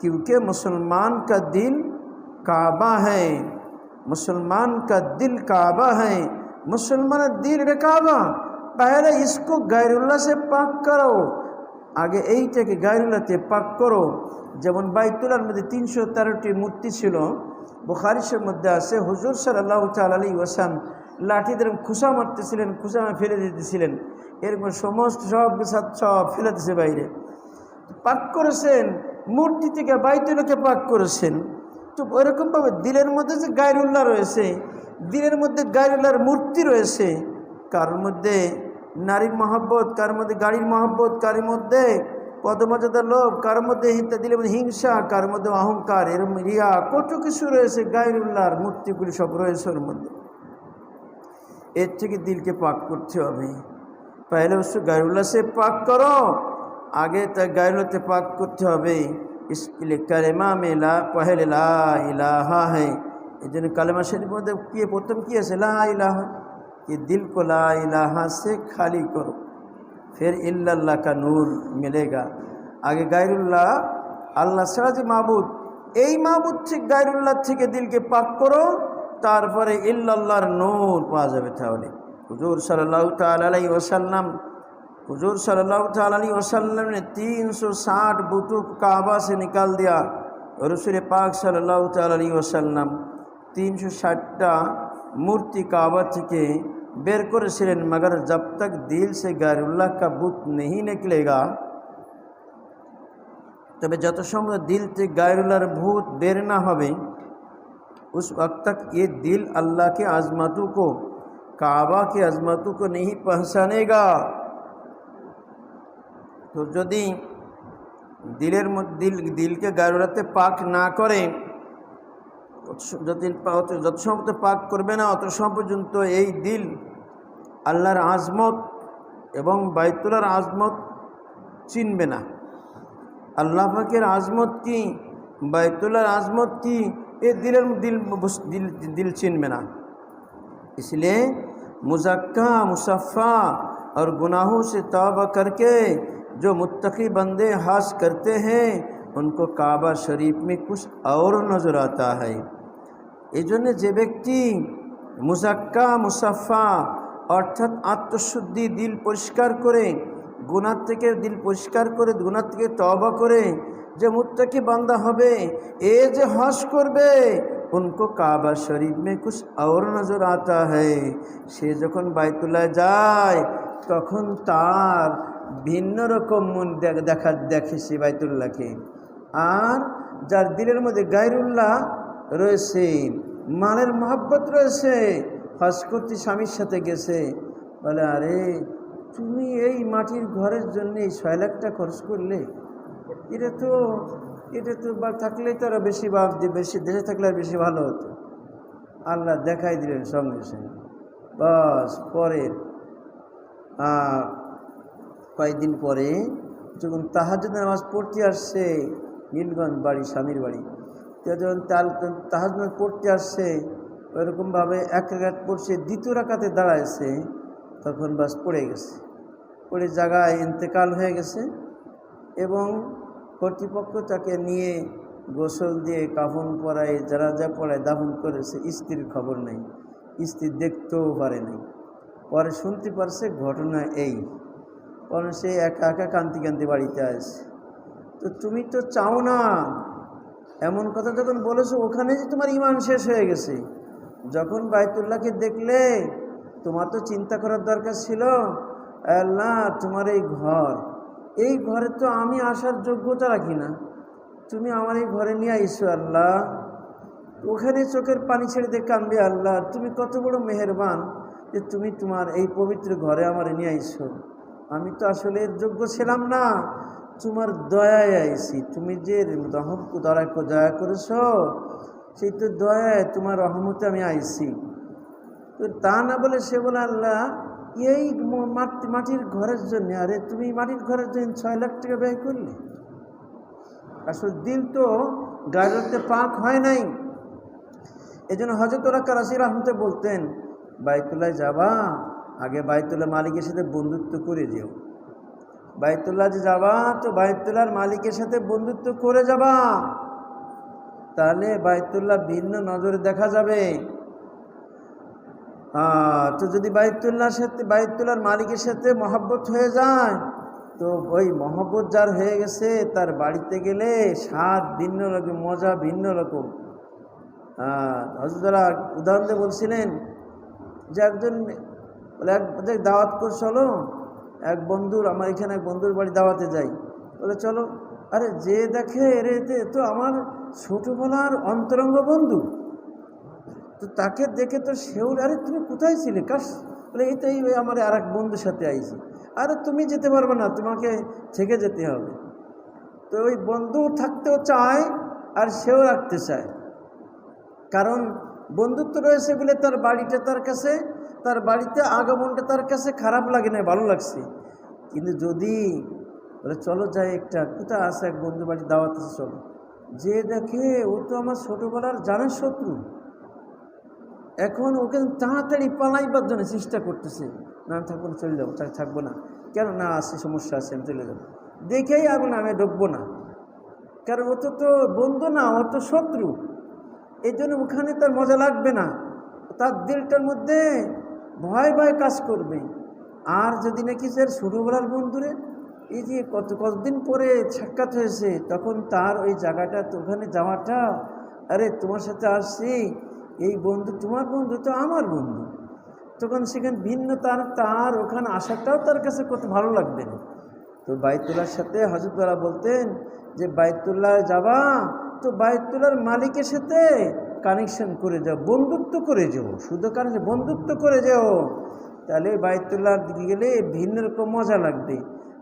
क्योंकि मुसलमान का दिल काबा है, मुसलमान का दिल काबा है, मुसलमान दिल रे काबा। पहले इसको गैरुल्लाह से पाक करो, आगे এইটাকে গায়রুল্লাহতে পাক করো। যেমন বাইতুল্লাহর মধ্যে 313টি মূর্তি ছিল, বুখারীর মধ্যে আছে হুজুর সাল্লাল্লাহু তাআলা আলাইহি ওয়াসাল্লাম লাঠি দিয়ে খুশা মারতেছিলেন, খুশা ফেলে দিতেছিলেন, এরপর সমস্ত সব ফেলে দিয়েছে বাইরে। পাক করেছেন, মূর্তি থেকে বাইতুল্লাহকে পাক করেছেন। তো ওইরকমভাবে দিলের মধ্যে যে গায়রুল্লাহ রয়েছে, দিলের মধ্যে গায়রুল্লাহর মূর্তি রয়েছে, কার মধ্যে নারীর মহব্বত, কার মধ্যে গাড়ির মহব্বত, কার মধ্যে পদমর্যাদার লোভ, কার মধ্যে দিলের মধ্যে হিংসা, কার মধ্যে অহংকার, এরম রিয়া, কত কিছু রয়েছে, গায়রুল্লাহর মূর্তিগুলি সব রয়েছে ওর মধ্যে। এর থেকে দিলকে পাক করতে হবে। पहले उसको गैरुल्लाह से पाक करो, आगे तक गैरुल्लाह से पाक करते হবে। इसके लिए कलेमा में ला पहले ला इलाहा है, এই জন্য কালেমা শরীফের মধ্যে কি প্রথম কি আছে? লা ইলাহা। कि दिल को ला इलाहा से खाली करो, फिर इल्लल्लाह का नूर मिलेगा। आगे गैरुल्लाह আল্লাহ ছাড়া যে মাবুদ, এই মাবুদ থেকে গैरुल्लाह থেকে দিলকে পাক করো, তারপরে ইল্লাল্লাহর নূর পাওয়া যাবে। তাহলে हुजूर सल्लल्लाहु ताला अलैहि वसल्लम, हुजूर सल्लल्लाहु ताला अलैहि वसल्लम ने 360 बुतों को काबा से निकाल दिया। रसूल पाक सल्लल्लाहु ताला अलैहि वसल्लम 360टा मूर्ति काबा থেকে বের করেছিলেন, मगर जब तक दिल से गैरुल्लाह का बुत नहीं निकलेगा, तब যত সময় दिल से गैरुल्लाहर भूत बेर ना होबे, उस वक्त तक ये दिल अल्लाह के आज़मतों को, काबा की अजमतों को नहीं पहचानेगा। तो यदि दिल के गैरुल्लाहते पाक ना करे, যত সময় পাক করবে না অত সময় পর্যন্ত এই দিল আল্লাহর আজমত এবং বাইতুল্লাহর আজমত চিনবে না। আল্লাহ পাকের আজমত কি, বাইতুল্লাহর আজমত কি, ये दिल चिन्ह ना। इसलिए मुज़क्का मुसफ़ा और गुनाहों से तौबा करके जो मुत्तकी बंदे हास करते हैं, उनको काबा शरीफ में कुछ और नज़र आता है। एजन्य जे व्यक्ति मुज़क्का मुसफ़ा अर्थात आत्मशुद्धि दिल परिष्कार करे, गुनाह থেকে दिल परिष्कार करे, गुनाह থেকে तौबा करे, जो मुत्तकी बंदा होबे, ए जे हज करबे, उनको काबा शरीफ में कुछ और नज़र आता है। से যখন বাইতুল্লাহ যায় তখন তার ভিন্ন রকম মন দেখে সে বাইতুল্লাহকে। আর যার দিলের মধ্যে গায়রুল্লাহ রয়েছে, মালের মহব্বত রয়েছে, হজ করতে স্বামীর সাথে গেছে, বলে আরে তুমি এই মাটির ঘরের জন্য 6 লাখ টাকা খরচ করলে, এটা তো বা থাকলেই তো আরও বেশি বেশি দেশে থাকলে আর বেশি ভালো হতো। আল্লাহ দেখাই দিলেন সঙ্গে সঙ্গে। বাস পরের কয়েকদিন পরে যখন তাহাজ্জুদ নামাজ পড়তে আসছে, নীলগঞ্জ বাড়ি, স্বামীর বাড়ি, তো যখন তাহাজ্জুদ পড়তে আসছে, ওইরকমভাবে 1 রাকাত পড়ছে, 2 রাকাতে দাঁড়াইছে, তখন বাস পড়ে গেছে, পড়ে জায়গায় ইন্তেকাল হয়ে গেছে। এবং কর্তৃপক্ষ তাকে নিয়ে গোসল দিয়ে কাফন পরায়, জানাজা পড়ায় দাফন করেছে। স্ত্রীর খবর নেই, স্ত্রী দেখতেও পারে নাই। পরে শুনতে পারছে ঘটনা এই, পরে সে একা একা কান্তি কান্তি বাড়িতে আসে। তো তুমি তো চাও না, এমন কথা যখন বলেছো, ওখানে যে তোমার ইমান শেষ হয়ে গেছে। যখন বাইতুল্লাহকে দেখলে তোমার তো চিন্তা করার দরকার ছিল, আল্লাহ তোমার এই ঘরে তো আমি আসার যোগ্যতা রাখি না, তুমি আমার এই ঘরে নিয়ে আইসো আল্লাহ। ওখানে চোখের পানি ছেড়ে দিয়ে কাঁদবে, আল্লাহ তুমি কত বড় মেহেরবান যে তুমি তোমার এই পবিত্র ঘরে আমার নিয়ে আইছো। আমি তো আসলে এর যোগ্য ছিলাম না, তোমার দয়ায় আইছি। তুমি যে দয়া করেছ, সেই তো দয়ায় তোমার রহমতে আমি আইছি। তো তা না বলে সে বলে, আল্লাহ এই মাটির ঘরের জন্য, আরে তুমি মাটির ঘরের জন্য 6 লাখ টাকা ব্যয় করলে। আসলে দিল তো গাজরতে পাক হয় নাই। এই জন্য হযরত কারাসি রহমতে বলতেন, বাইতুল্লাহ যাবা, আগে বাইতুল্লাহ মালিকের সাথে বন্ধুত্ব করে যেও। বাইতুল্লাহ যে যাবা, তো বাইতুল্লাহর মালিকের সাথে বন্ধুত্ব করে যাবা, তাহলে বাইতুল্লাহ ভিন্ন নজরে দেখা যাবে। তো যদি বাইতুল্লাহর মালিকের সাথে মহব্বত হয়ে যায়, তো ওই মহব্বত যার হয়ে গেছে, তার বাড়িতে গেলে স্বাদ ভিন্ন রকম, মজা ভিন্ন রকম। হযরতরা উদাহরণ দিয়ে বলছিলেন যে একজন বলে এক দাওয়াত করে চলো, এক বন্ধুর, আমার এখানে এক বন্ধুর বাড়ি দাওয়াতে যাই, বলে চলো। আরে যে দেখে এরে তো আমার ছোটোবেলার অন্তরঙ্গ বন্ধু, তো তাকে দেখে তো সেও, আরে তুমি কোথায় ছিলে কাশ, বলে এই তো এই আমার আর এক বন্ধুর সাথে আইছি। আরে তুমি যেতে পারবে না, তোমাকে থেকে যেতে হবে। তো ওই বন্ধু থাকতেও চায় আর সেও রাখতে চায়, কারণ বন্ধুত্ব রয়েছে বলে তার বাড়িটা তার কাছে, তার বাড়িতে আগমনটা তার কাছে খারাপ লাগে না, ভালো লাগছে। কিন্তু যদি বলে চলো যাই, একটা কোথায় আছে এক বন্ধু বাড়ি দাওয়াত আছে চলো, যে দেখে ও তো আমার ছোটোবেলার জানের শত্রু, এখন ওকে তাড়াতাড়ি পালাইবার জন্য চেষ্টা করতেছে, না আমি থাকবো না, চলে যাবো, থাকবো না, কেন না আছে সমস্যা আছে, আমি চলে যাবো, দেখেই আগুন আমি ঢুকবো না, কারণ ও তো বন্ধু না, ও তো শত্রু। এই জন্য ওখানে তার মজা লাগবে না, তার দিলটার মধ্যে ভয় ভয় কাজ করবে। আর যদি নাকি স্যার ছোটোবেলার বন্ধুরে এই যে কতদিন পরে সাক্ষাৎ হয়েছে, তখন তার ওই জায়গাটা, তো ওখানে যাওয়াটা, আরে তোমার সাথে আসছি, এই বন্ধু তোমার বন্ধু তো আমার বন্ধু, তখন সেখানে ভিন্ন তার ওখানে আসাটাও তার কাছে কত ভালো লাগবে না। তো বাইতুল্লাহর সাথে হযরতরা বলতেন যে বাইতুল্লাহ যাবা, তো বাইতুল্লাহর মালিকের সাথে কানেকশন করে যাও, বন্ধুত্ব করে যাও, শুধু বন্ধুত্ব করে যাও, তাহলে বাইতুল্লাহর দিকে গেলে ভিন্ন রকম মজা লাগবে।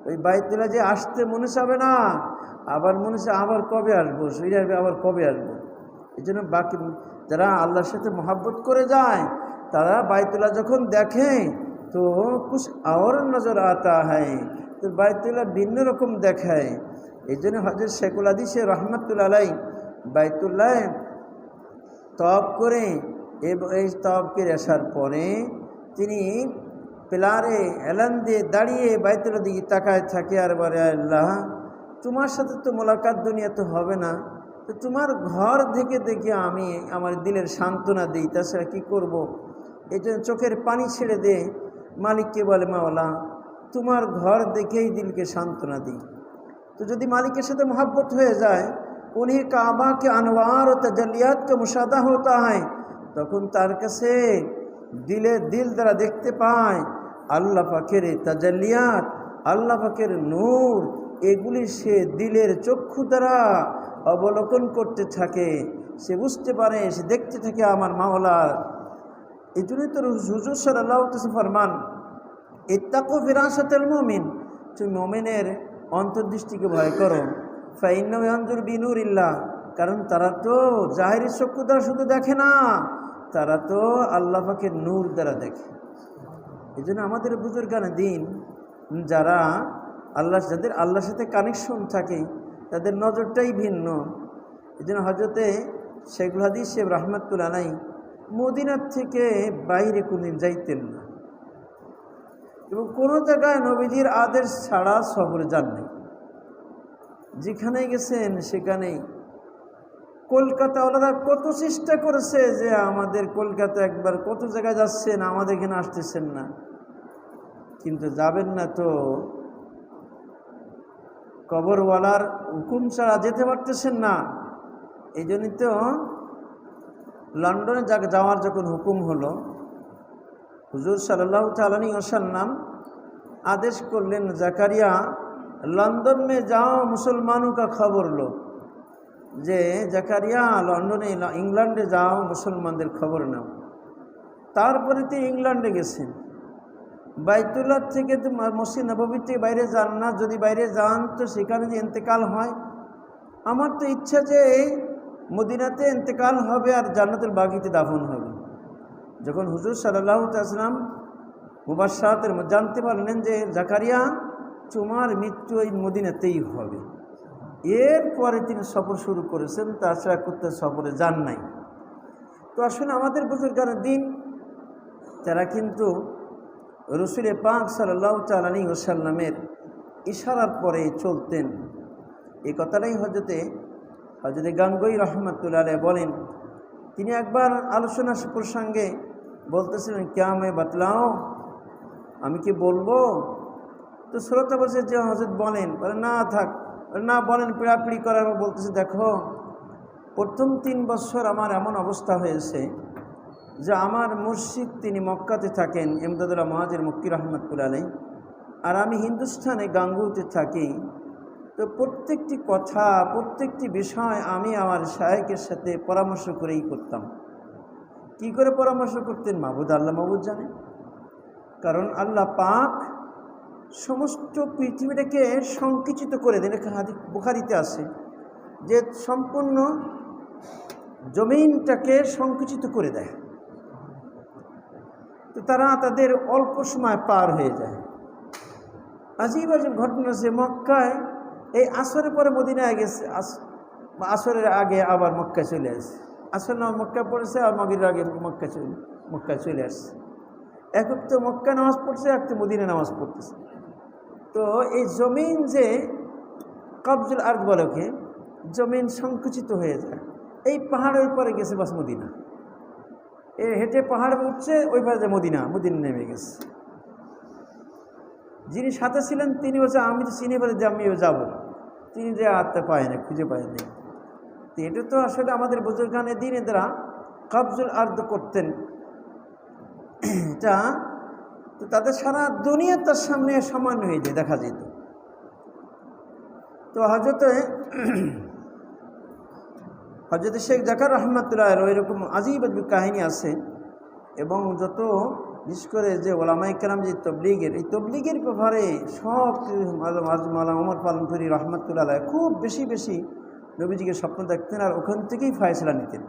ওই বাইতুল্লাহ যে আসতে মনে চাবে না, আবার মনে চায় আবার কবে আসবো, সেই আসবে আবার কবে আসবো। এই জন্য বাকি যারা আল্লাহর সাথে মহব্বত করে যায়, তারা বাইতুল্লাহ যখন দেখে তো কুছ আর নজর আতা হয়, তো বাইতুল্লাহ ভিন্ন রকম দেখায়। এই জন্য হযরত শেখুল হাদিস রহমতুল্লাহ আলাইহি বাইতুল্লাহ তওয়াফ করে, এই তওয়াফ করে আসার পরে তিনি পিলারে এলান দিয়ে দাঁড়িয়ে বাইতুল্লাহ দিকে তাকায় থাকে আর বলে, আল্লাহ তোমার সাথে তো মোলাকাত দুনিয়াতে হবে না, তো তোমার ঘর থেকে দেখে আমি আমার দিলের সান্ত্বনা দিই, তাছাড়া কী করব। এই জন্য চোখের পানি ছেড়ে দে, মালিককে বলে, মাওলা তোমার ঘর দেখেই দিলকে সান্ত্বনা দিই। তো যদি মালিকের সাথে मोहब्बत হয়ে যায়, उन्हीं काबा के अनवार और तजलियात का मुशादा होता है, তখন তার কাছে দিল দ্বারা দেখতে পায় আল্লাহ পাকের তাজাল্লিয়াত, আল্লাহ পাকের নূর, এগুলি সে দিলের চক্ষু দ্বারা অবলোকন করতে থাকে, সে বুঝতে পারে, সে দেখতে থাকে আমার মাওলার। এই জন্যই তো হুজুর সাল্লাল্লাহু আলাইহি ওয়াসাল্লাম ফরমান, ইত্তাকু ফিরাসাতাল মুমিন, তুমি মুমিনের অন্তর্দৃষ্টিকে ভয় করো, ফাইন্নাহু ইয়ানজুরু বিনুরিল্লাহ, কারণ তারা তো জাহিরি চক্ষু দ্বারা শুধু দেখে না, তারা তো আল্লাহ পাকের নূর দ্বারা দেখে। এই জন্য আমাদের বুজুর্গানে দিন যারা যাদের আল্লাহর সাথে কানেকশন থাকে, তাদের নজরটাই ভিন্ন। এই জন্য হযরতে শেখুল হাদিস রহমতুল্লাহ আলাইহি মদিনার থেকে বাইরে কোনদিন যাইতেন না, এবং কোনো জায়গায় নবীজির আদেশ ছাড়া সফরে যাননি। যেখানে গেছেন সেখানেই কলকাতাওয়ালারা কত চেষ্টা করেছে যে আমাদের কলকাতা একবার, কত জায়গায় যাচ্ছেন, আমাদের এখানে আসতেছেন না, কিন্তু যাবেন না তো কবরওয়ালার হুকুম ছাড়া যেতে পারতেছেন না। এই জন্যই তো লন্ডনে যাওয়ার যখন হুকুম হলো, হুজুর সাল্লাল্লাহু তাআলা আলাইহি ওয়াসাল্লাম आदेश करलें, जकारिया लंदन में जाओ, मुसलमानों का खबर लो। যে জাকারিয়া লন্ডনে ইংল্যান্ডে যাও, মুসলমানদের খবর নাও। তারপরে তিনি ইংল্যান্ডে গেছেন। বাইতুল্লাহ থেকে তো মসজিদ নববী থেকে বাইরে যান না, যদি বাইরে যান তো সেখানে যে ইন্তেকাল হয়। আমার তো ইচ্ছা যে মদিনাতে ইন্তেকাল হবে আর জান্নাতুল বাকিতে দাফন হবে। যখন হুজুর সাল্লাল্লাহু আলাইহি ওয়াসাল্লাম মুবাশশারাতের জানতে পারলেন যে জাকারিয়া তোমার মৃত্যু এই মদিনাতেই হবে, এরপরে তিনি সফর শুরু করেছেন, তাছাড়া করতে সফরে যান নাই। তো আসলে আমাদের বুজুর্গানের দিন তারা কিন্তু রসুল পাক সাল্লাল্লাহু তাআলা আলাইহি ওয়াসাল্লামের ইশারার পরে চলতেন। এই কথাটাই হজরতে গাঙ্গুই রহমাতুল্লাহ আলাইহি বলেন। তিনি একবার আলোচনা প্রসঙ্গে বলতেছিলেন, ক্যা मैं बतलाओ, আমি কি বলবো? তো শ্রোতা বলছে যে হজরত বলেন। বলে না থাক, না বলেন, পিড়াপিড়ি করার পর বলতেছে, দেখো প্রথম 3 বছর আমার এমন অবস্থা হয়েছে যে আমার মুর্শিদ তিনি মক্কাতে থাকেন, ইমদাদুল্লাহ মুহাজির মক্কি রহমাতুল্লাহ আলাইহি, আর আমি হিন্দুস্থানে গাঙ্গুতে থাকি। তো প্রত্যেকটি কথা, প্রত্যেকটি বিষয় আমি আমার শায়েখের সাথে পরামর্শ করেই করতাম। কি করে পরামর্শ করতেন? মাহবুদ আল্লাহ মাহবুদ জানে। কারণ আল্লাহ পাক সমস্ত পৃথিবীটাকে সংকুচিত করে দেন। হাদিস বুখারীতে আছে যে সম্পূর্ণ জমিনটাকে সংকুচিত করে দেয়। তো তারা তাদের অল্প সময় পার হয়ে যায়। আজীব আজীব ঘটনা আছে। মক্কায় এই আসরের পরে মদিনায় গেছে, আসরের আগে আবার মক্কায় চলে আসে। আসর নামাজ মক্কায় পড়েছে আর মাগরিবের আগে মক্কায় চলে আসছে। এক তো মক্কায় নামাজ পড়ছে, এক তো মদিনায় নামাজ পড়তেছে। তো এই জমিন যে কবজুল আরদ বলে, ওকে জমিন সংকুচিত হয়ে যায়। এই পাহাড়ের পরে গেছে বাস মদিনা। এ হেঁটে পাহাড়ে উঠছে, ওই পাশে মদিনা নেমে গেছে। যিনি সাথে ছিলেন তিনি বলছে, আমি তো চিনি বলে যে আমিও যাবো। তিনি যে আত্মা পায় না, খুঁজে পায় না। তো এটা তো আসলে আমাদের বুজুর্গানের দিন এরা কবজুল আরদ করতেন। এটা তো তাদের সারা দুনিয়া তার সামনে সমান হয়ে যায়, দেখা যেত। তো হজরতে শেখ জাকার রহমাতুল্লাহ এরকম আজীব আজীব কাহিনী আছে। এবং যত বিশেষ করে যে ওলামায়ে কেরাম যে এই তবলিগের ব্যাপারে সব মাওলানা ওমর পালনপুরি রহমাতুল্লাহ খুব বেশি বেশি নবীজিকে স্বপ্ন দেখতেন, আর ওখান থেকেই ফয়সালা নিতেন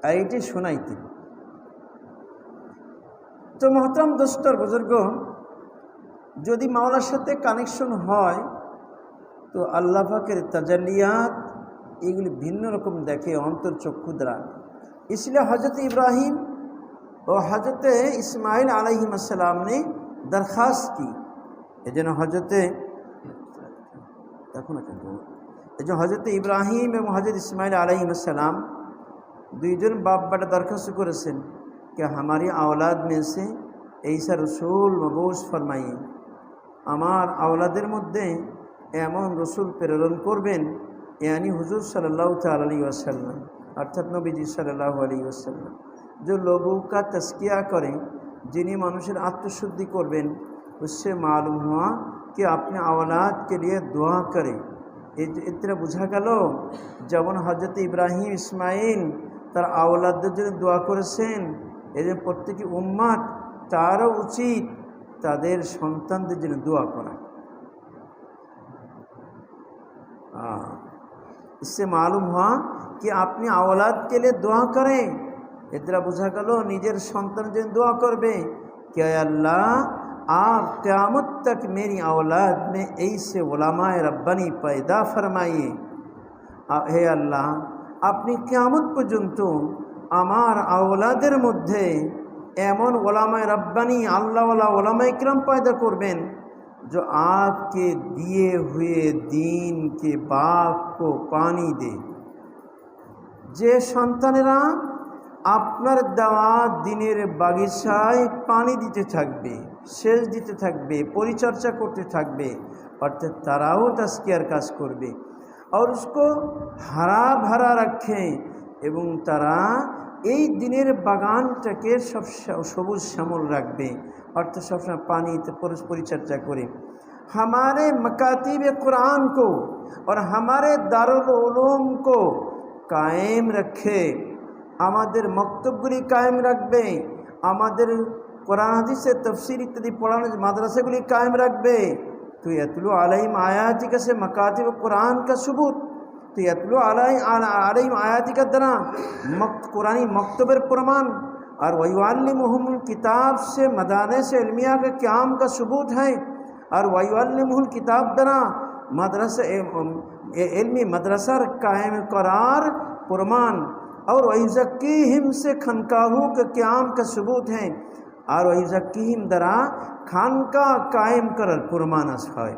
আর এটি শোনাইতেন। তো মহতরম দোস্তর বুজুর্গ, যদি মাওলার সাথে কানেকশন হয় তো আল্লাহ পাকের তাজাল্লিয়াত এগুলি ভিন্ন রকম দেখে অন্তর্চক্ষু দ্বারা। इसलिए हज़रत इब्राहीम और हज़रत इस्माइल अलैहिस्सलाम ने दरख्वास्त की। এজন্য हज़रत इब्राहीम এবং हज़रत इस्माइल अलैहिस्सलाम দুইজন बाप बेटा दरख्वास्त করেছেন कि हमारी औलाद में से ऐसा रसूल मबूस फरमाइए, আমার আওলাদের মধ্যে এমন রসুল প্রেরণ করবেন, यानी हुजूर सल्लल्लाहु ताला अलैहि वसल्लम, अर्थात नबीजी सल्लल्लाहु अलैहि वसल्लम, जो लोगों का तस्किया करें, जिन्हें मनुष्य आत्मशुद्धि करबें। उससे मालूम हुआ कि अपने औलाद के लिए दुआ करें। इतना बुझा गल যেমন হজরত ইব্রাহিম ইসমাইল তার আওলাদদের জন্য দোয়া করেছেন, এদের প্রত্যেকটি উম্মাত তারও উচিত তাদের সন্তানদের জন্য দোয়া করা। इससे मालूम हुआ कि अपनी औलाद के लिए दुआ करें। इतना बुझा गलो निजेर सन्तान जन दुआ करबे कि अल्लाह आप क़यामत तक मेरी औलाद में ऐसे उलमाए रब्बानी पैदा फरमाइए। हे अल्लाह, अपनी क़यामत पर्यन्त आमार औलादेर मध्य एमन उलमाए रब्बानी अल्लाहवाला उलमाए किराम पैदा करबेन जो आपके दिए हुए दीन के बाग को पानी दे। যে সন্তানেরা আপনার দেওয়া দিনের বাগিচায় পানি দিতে থাকবে, সেচ দিতে থাকবে, পরিচর্যা করতে থাকবে, অর্থাৎ তারাও তাজকিয়ার কাজ করবে আর उसको हरा भरा रखें এবং তারা এই দিনের বাগানটাকে সব সবুজ শ্যামল রাখবে, অর্থাৎ সবসময় পানিতে পরিচর্যা করে। हमारे मकातिब कुरान को और हमारे दारुल उलूम को कायम रखे, আমাদের মক্তবগুলি কায়েম রাখবে, আমাদের কোরআন হাদিসের তাফসীর ইত্যাদি পড়ানোর মাদ্রাসাগুলি কায়েম রাখবে। तो यतलू अलैहिम आयातिका से मकातिब कुरान का सबूत, तो यतलू अलैहिम आयातिका द्वारा कुरानी मकतबर प्रमाण और वयुअल्लिमुहुमुल किताब से मदारिस इल्मिया के क़याम का सबूत है और वयुअल्लिमुहुल किताब द्वारा मदरसा इल्मी मदरसा कायम करार प्रमाण और वयुज़क्कीहिम से खनकाहों के क़याम का सबूत है और वयुज़क्कीहिम द्वारा खानका कायम करर प्रमाण है।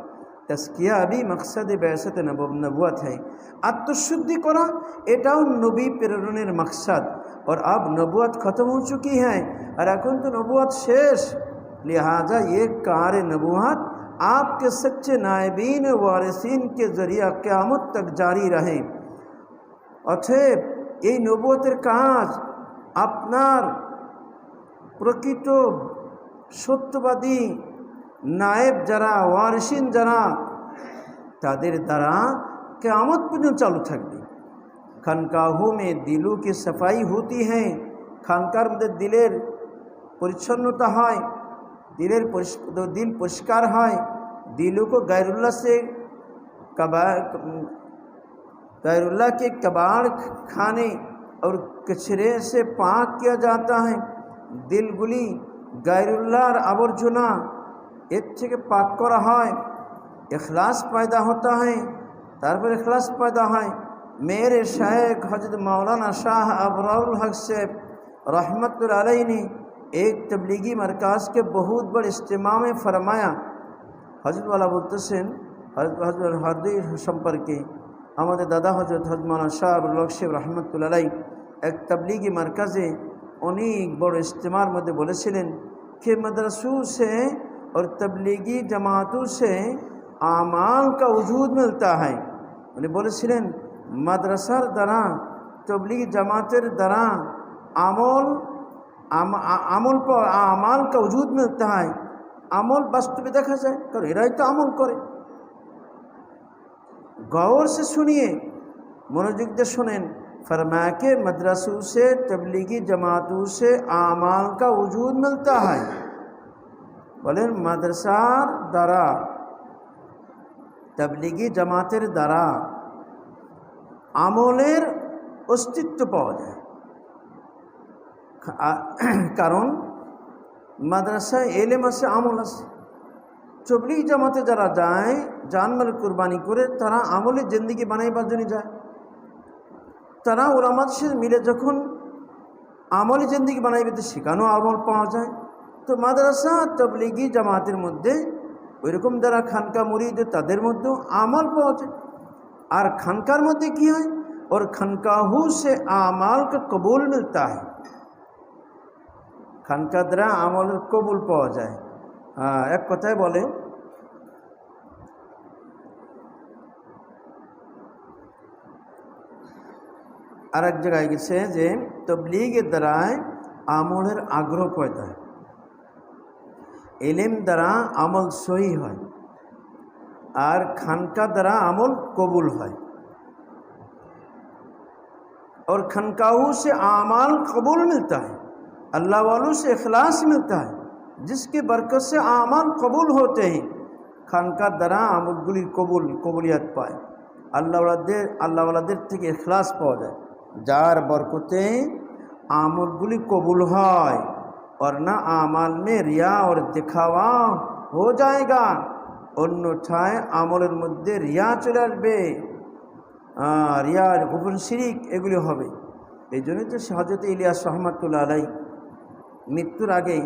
तस्किया अभी मकसद बैसत नबुवत है। आत्मशुद्धि करा एटाও नबी प्रेरणेर मकसद और अब नबुवत ख़त्म हो चुकी है और এখন तो नबुवत शेष, लिहाजा ये कार नबुवत आपके सच्चे नायबीन वारिसीन के ज़रिया क़यामत तक जारी रहे। অতএব এই নবুয়তের কাজ আপনার প্রকৃত সত্যবাদী नायब যারা ওয়ারিসিন যারা তাদের দ্বারা क़यामत পর্যন্ত চালু থাকবে। খানকাहों में दिलों की सफाई होती है, খানকার মধ্যে দিলের পরিচ্ছন্নতা হয়, दिल परिष्कार হয়, दिलों को गैरुल्लाह से गैरुल्लाह के कबाड़ खाने और कचरे से पाक किया जाता है। दिलगुली गैरुल्लाहर आवर्जना एर থেকে পাক করা হয়, इखलास पैदा होता है, तारपर इखलास पैदा है। मेरे शेख हजरत मौलाना शाह अबरारुल हक से रहमतुल्लाह अलैहि ने एक तबलीगी मरकज़ के बहुत बड़े इज्तिमा में फरमाया। हजरत वाला बोलतेছেন हजरत हरदी সম্পর্কে আমাদের दादा हजरत मौलाना शाह अबरारुल हक से रहमतुल्लाह अलैहि एक तबलीगी मरकज़े अनेक बड़े इज्तिमार मध्य बोलेছিলেন कि मदरसों से और तबलीगी जमातों से आमाल का वजूद मिलता है। उन्हें बोलेছিলেন मदरसार द्वारा तबलीगी जमातेर द्वारा आमाल का वजूद मिलता है। আমল বাস্তবে দেখা যায়, কারণ এরাই তো আমল করে। गौर से सुनिए, मनोযোগ দিয়ে শুনেন। फरमाया कि मदरसों से तबलीगी जमातों से आमाल का वजूद मिलता है। बोलें मदरसार द्वारा तबलीगी जमातेर द्वारा আমলের अस्तित्व पाওয়া যায়। কারণ মাদ্রাসায় এলেম আছে, আমল আছে। তবলীগ জামাতে যারা যায় জানমাল কুরবানি করে তারা আমলের জিন্দেগি বানাইবার জন্য যায়। তারা ওলামাদের সাথে মিলে যখন আমলি জিন্দেগি বানাইবে তো সেখানেও আমল পাওয়া যায়। তো মাদ্রাসা তবলীগি জামাতের মধ্যে ওইরকম যারা খানকা মুরিদ তাদের মধ্যেও আমল পাওয়া যায়। আর খানকার মধ্যে কী হয়, और खानकाहों से आमाल का कबूल मिलता है। खानका द्वारा আমল কবুল পাওয়া যায়। এক কথায় বলে আর এক জায়গায় গেছে যে তবলীগের দ্বারায় আমলের আগ্রহ পয়দা হয়, ইলম দ্বারা আমল সহি হয়, আর খানকা দ্বারা আমল কবুল হয়। और खनकाहों से आमाल कबूल मिलता है, अल्लाह वालों से इखलास मिलता है, जिसकी बरकत से आमाल कबूल होते हैं। खानका द्वारा আমলগুলি কবুলিয়াত পায়, আল্লাহ ওয়ালাদের থেকে ইখলাস পাওয়া যায়, যার বরকতে আমলগুলি কবুল হয়। और ना आमाल में रिया और दिखावा हो जाएगा, অন্যথায় আমলের মধ্যে রিয়া চলে আসবে, রিয়ার গোপন শিরিক এগুলি হবে। এই জন্যই তো হযরত ইলিয়াস রহমাতুল্লাহ আলাইহি মৃত্যুর আগেই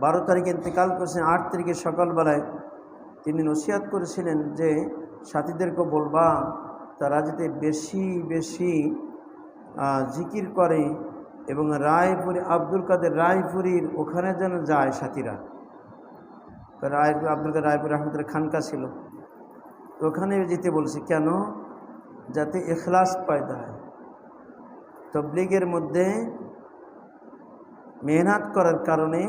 12 তারিখে ইন্তেকাল করেছেন, 8 তারিখে সকালবেলায় তিনি নসিহত করেছিলেন যে সাথীদেরকে বলবা তারা যাতে বেশি বেশি জিকির করে এবং রায়পুরি আব্দুল কাদের রায়পুরীর ওখানে যেন যায় সাথীরা। আব্দুল কাদের রায়পুর রহমতুল্লাহ খানকা ছিল, ওখানে যেতে বলছে। কেন? যাতে ইখলাস পয়দা হয়। তবলীগের মধ্যে মেহনত করার কারণে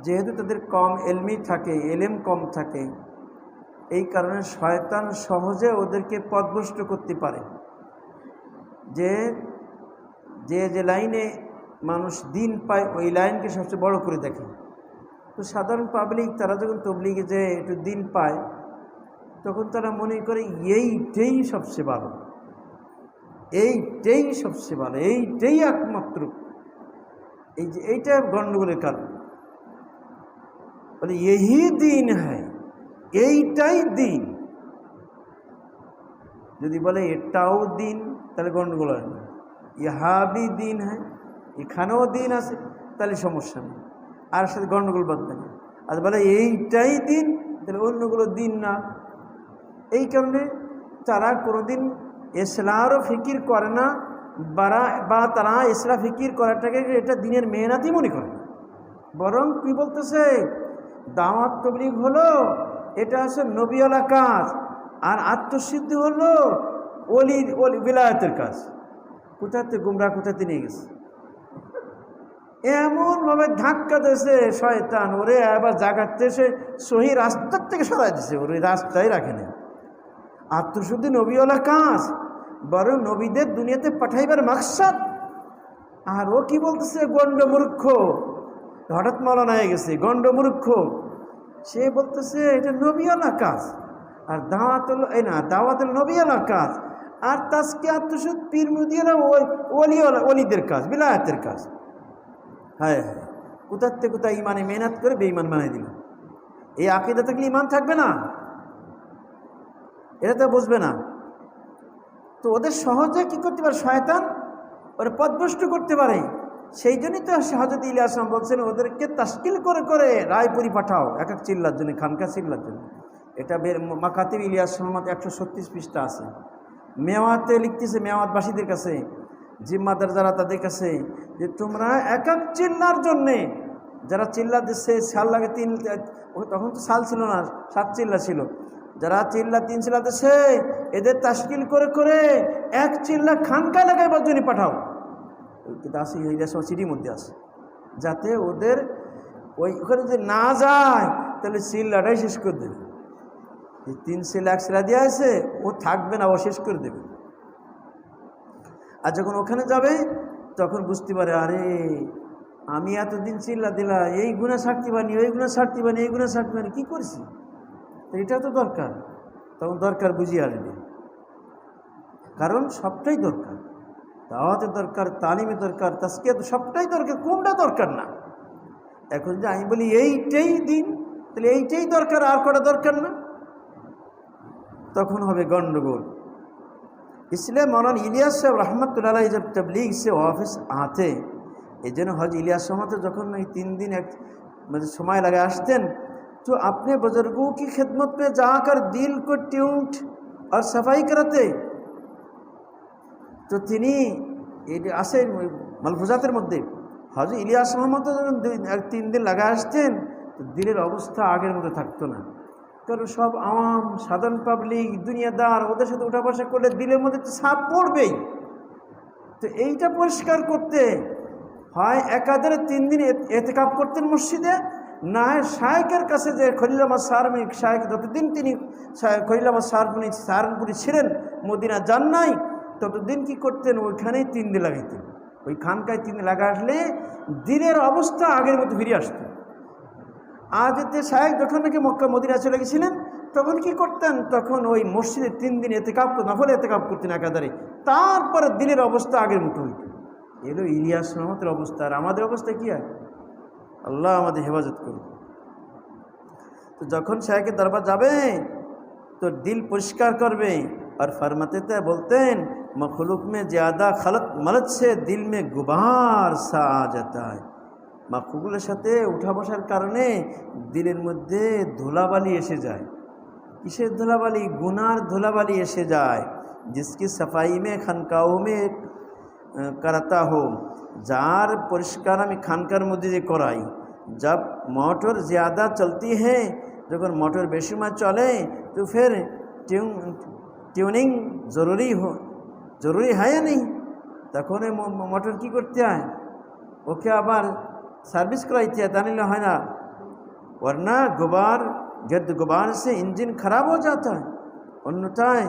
যেহেতু তাদের কম এলমি থাকে, এলেম কম থাকে, এই কারণে শয়তান সহজে ওদেরকে পথভ্রষ্ট করতে পারে। যে যে যে লাইনে মানুষ দিন পায় ওই লাইনকে সবচেয়ে বড় করে দেখে। তো সাধারণ পাবলিক তারা যখন তবলিগে যে একটু দিন পায়, তখন তারা মনে করে এইটাই সবচেয়ে ভালো, এইটাই সবচেয়ে ভালো, এইটাই একমাত্র, এই যে এইটা গণ্ডগোলের কারণ। বলে यही দিন হ্যায়, এইটাই দিন। যদি বলে এটাও দিন তাহলে গণ্ডগোল হয় না। ইহা ভি দিন হ্যায়, এখানেও দিন আছে, তাহলে সমস্যা নেই, আর সাথে গণ্ডগোল বাঁধবে না। আর বলে এইটাই দিন, তাহলে অন্যগুলো দিন না। এই কারণে তারা কোনোদিন ইসলামেরও ফিকির করে না, বা তারা ইসলাম ফিকির করাটাকে এটা দিনের মেহনতই মনে করে না। বরং কি বলতেছে, দাওয়াত তবলিগ হলো এটা আছে নবীওয়ালা কাজ, আর আত্মসিদ্ধি হলো ওলি বিলায়তের কাজ। কোথাতে গুমরা, কোথাতে নিয়ে গেছে, এমনভাবে ধাক্কা দিয়েছে শয়তান ওরে, আবার জাগাতে সে সহি রাস্তার থেকে সরাই দিছে, ওর ওই রাস্তায় রাখে না। আত্মশুদ্ধি নবীওয়ালা কাজ, বরং নবীদের দুনিয়াতে পাঠাইবার মাকসাদ। আর ও কি বলতেছে, গণ্ডমূর্খ, হঠাৎ মৌলানা হয়ে গেছে, গণ্ডমূর্খ। সে বলতেছে এটা নবীওয়ালা কাজ, আর দাওয়াত হলো এই না, দাওয়াত হলো নবীওয়ালা কাজ, আর তাজকিয়া আত্মশুদ্ধ পীর মুরিদিয়ারা ওলিদের কাজ, বিলায়াতের কাজ। হ্যাঁ হ্যাঁ, কোথার থেকে কোথায় ইমানে মেহনত করে বেঈমান বানাই দিল। এই আকীদা থাকলে ইমান থাকবে না, এটা তো বুঝবে না। তো ওদের সহজে কি করতে পারে, শয়তান ওরা পথভ্রষ্ট করতে পারে। সেই জন্যই তো হযরত ইলিয়াস বলছেন ওদেরকে তাশকিল করে করে রায়পুরি পাঠাও, এক এক চিল্লার জন্য, খানকা চিল্লার জন্য। এটা মাকাতিব ইলিয়াস মোহাম্মদ 136 পৃষ্ঠা আছে। মেওয়াতে লিখতেছে, মেওয়াতবাসীদের কাছে, জিম্মাদার যারা, তাদের কাছে, যে তোমরা এক এক চিল্লার জন্যে, যারা চিল্লা দিচ্ছে সাল লাগে 3, তখন তো সাল ছিল না, 7 চিল্লা ছিল, যারা চিল্লা 3 চিল্লা দিচ্ছে এদের তাশকিল করে করে এক চিল্লা খানকা লাগাইবার জন্য পাঠাও। কিন্তু আসি ইলিয়াস চিঠির মধ্যে আছে, যাতে ওদের ওখানে যে না যায় তাহলে চিল্লাটাই শেষ করে দেবে। 3 চিল্লা 1 চিল্লা দিয়ে আছে, ও থাকবে না, ও শেষ করে দেবে। আর যখন ওখানে যাবে তখন বুঝতে পারে, আরে আমি এতদিন চিল্লা দিলা, এই গুণা ছাড়তে পারিনি, ওই গুণা ছাড়তে পারিনি, এই গুণা ছাড়তে পারিনি, কী করছি, তো এটা তো দরকার। তখন দরকার বুঝিয়ে আসবে, কারণ সবটাই দরকার, দাওয়াতের দরকার, তালিমের দরকার, তাজকিয়া, সবটাই দরকার, কোনটা দরকার না। এখন যে আমি বলি এইটাই দিন, তাহলে এইটাই দরকার, আর কটা দরকার না, তখন হবে गंडगोल। इसलिए मौलाना इलियास साहब रहमतुल्लाह अलैह जब तबलीग से वापस आते, এই জন্য হজ ইলিয়াস সাহেব যখন এই 3 दिन एक मतलब समय लगे আসতেন, तो अपने बुजुर्गों की खिदमत में जाकर दिल को ट्यून्ड और सफाई कराते। তো তিনি এই আসে মালফুজাতের মধ্যে, হজ ইলিয়াস মোহাম্মদ যখন 3 दिन লাগা আসতেন, তো দিলের অবস্থা আগের মতো থাকতো না। কারণ সব আওয়াম, সাধারণ পাবলিক, দুনিয়াদার, ওদের সাথে উঠা বসা করলে দিলের মধ্যে তো ছাপ পড়বেই। তো এইটা পরিষ্কার করতে হয় একাধারে 3 दिन এতেকাফ করতেন মসজিদে, না হয় শায়েকের কাছে, যে খলিল আহমদ সাহারপুরি শায়েক, যতদিন তিনি খলিল আহমদ সাহারপুরি ছিলেন, মদিনা যান নাই, ততদিন কি করতেন, ওইখানেই 3 दिन লাগাইতেন। ওই খানকায় 3 दिन লাগা আসলে দিনের অবস্থা আগের মতো ফিরে আসতো। আজতে শায়েক যখন নাকি মক্কা মদিনা চলে গেছিলেন, তখন কি করতেন, তখন ওই মসজিদে 3 दिन এতেকাফ, নফল এতেকাফ করতেন একাধারে, তারপরে দিনের অবস্থা আগের মতো হইত। এলো ইলিয়াস রহমতের অবস্থা। আর আমাদের অবস্থা কি হয়, আল্লাহ আমাদের হেফাজত করুন। তো যখন শায়েকের দরবার যাবে তো দিল পরিষ্কার করবে, আর फरमाते थे, बोलतें मखलूक में ज़्यादा खलत मलत से दिल में गुबार सा आ जाता है। মখলুকের সাথে উঠা বসার কারণে দিলের মধ্যে ধুলাবালি এসে যায়। কিসের ধুলাবালি? গুনার ধুলাবালি এসে যায়। जिसकी सफाई में खानकाहों में कराता हो, যার পরিষ্কার আমি খানকার মধ্যে যে করাই। जब मोटर ज़्यादा चलती है, যখন মোটর বেশি সময় চলে, তো ফের ट्यूनिंग ज़रूरी है या नहीं? তখন মোটর কি করতে হয়, ওকে আবার সার্ভিস করাইতে হয়, তা নিলে হয় না। वरना गुबार, गर्द गुबार से इंजन खराब हो जाता है, अन्यथाय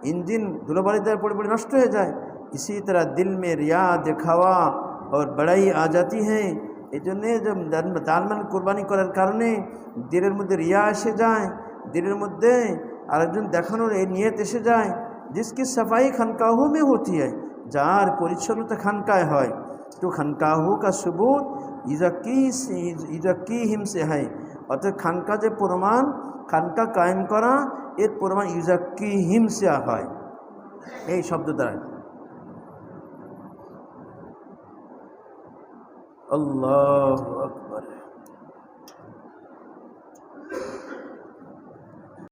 इंजन धुलोबालीदार पड़े पड़े नष्ट हो जाए। इसी तरह दिल में रिया, दिखावा और बड़ाई आ जाती है। এই জন্যে যে দালমান কোরবানি করার কারণে দিলের মধ্যে রিয়া এসে যায়, দিলের মধ্যে আরেকজন দেখানোর এই নিয়ত এসে যায়। जिसकी सफाई खानकाहों में होती है, যার পরিচ্ছন্নতা খানকায় হয়, তো খানকাহু का सबूत ইজাকিহিম से है। অর্থাৎ খানকা যে প্রমাণ, খানকা কায়েম করা, এর প্রমাণ ইজাকিহিম से হয় এই শব্দ দ্বারা। আল্লাহু আকবার।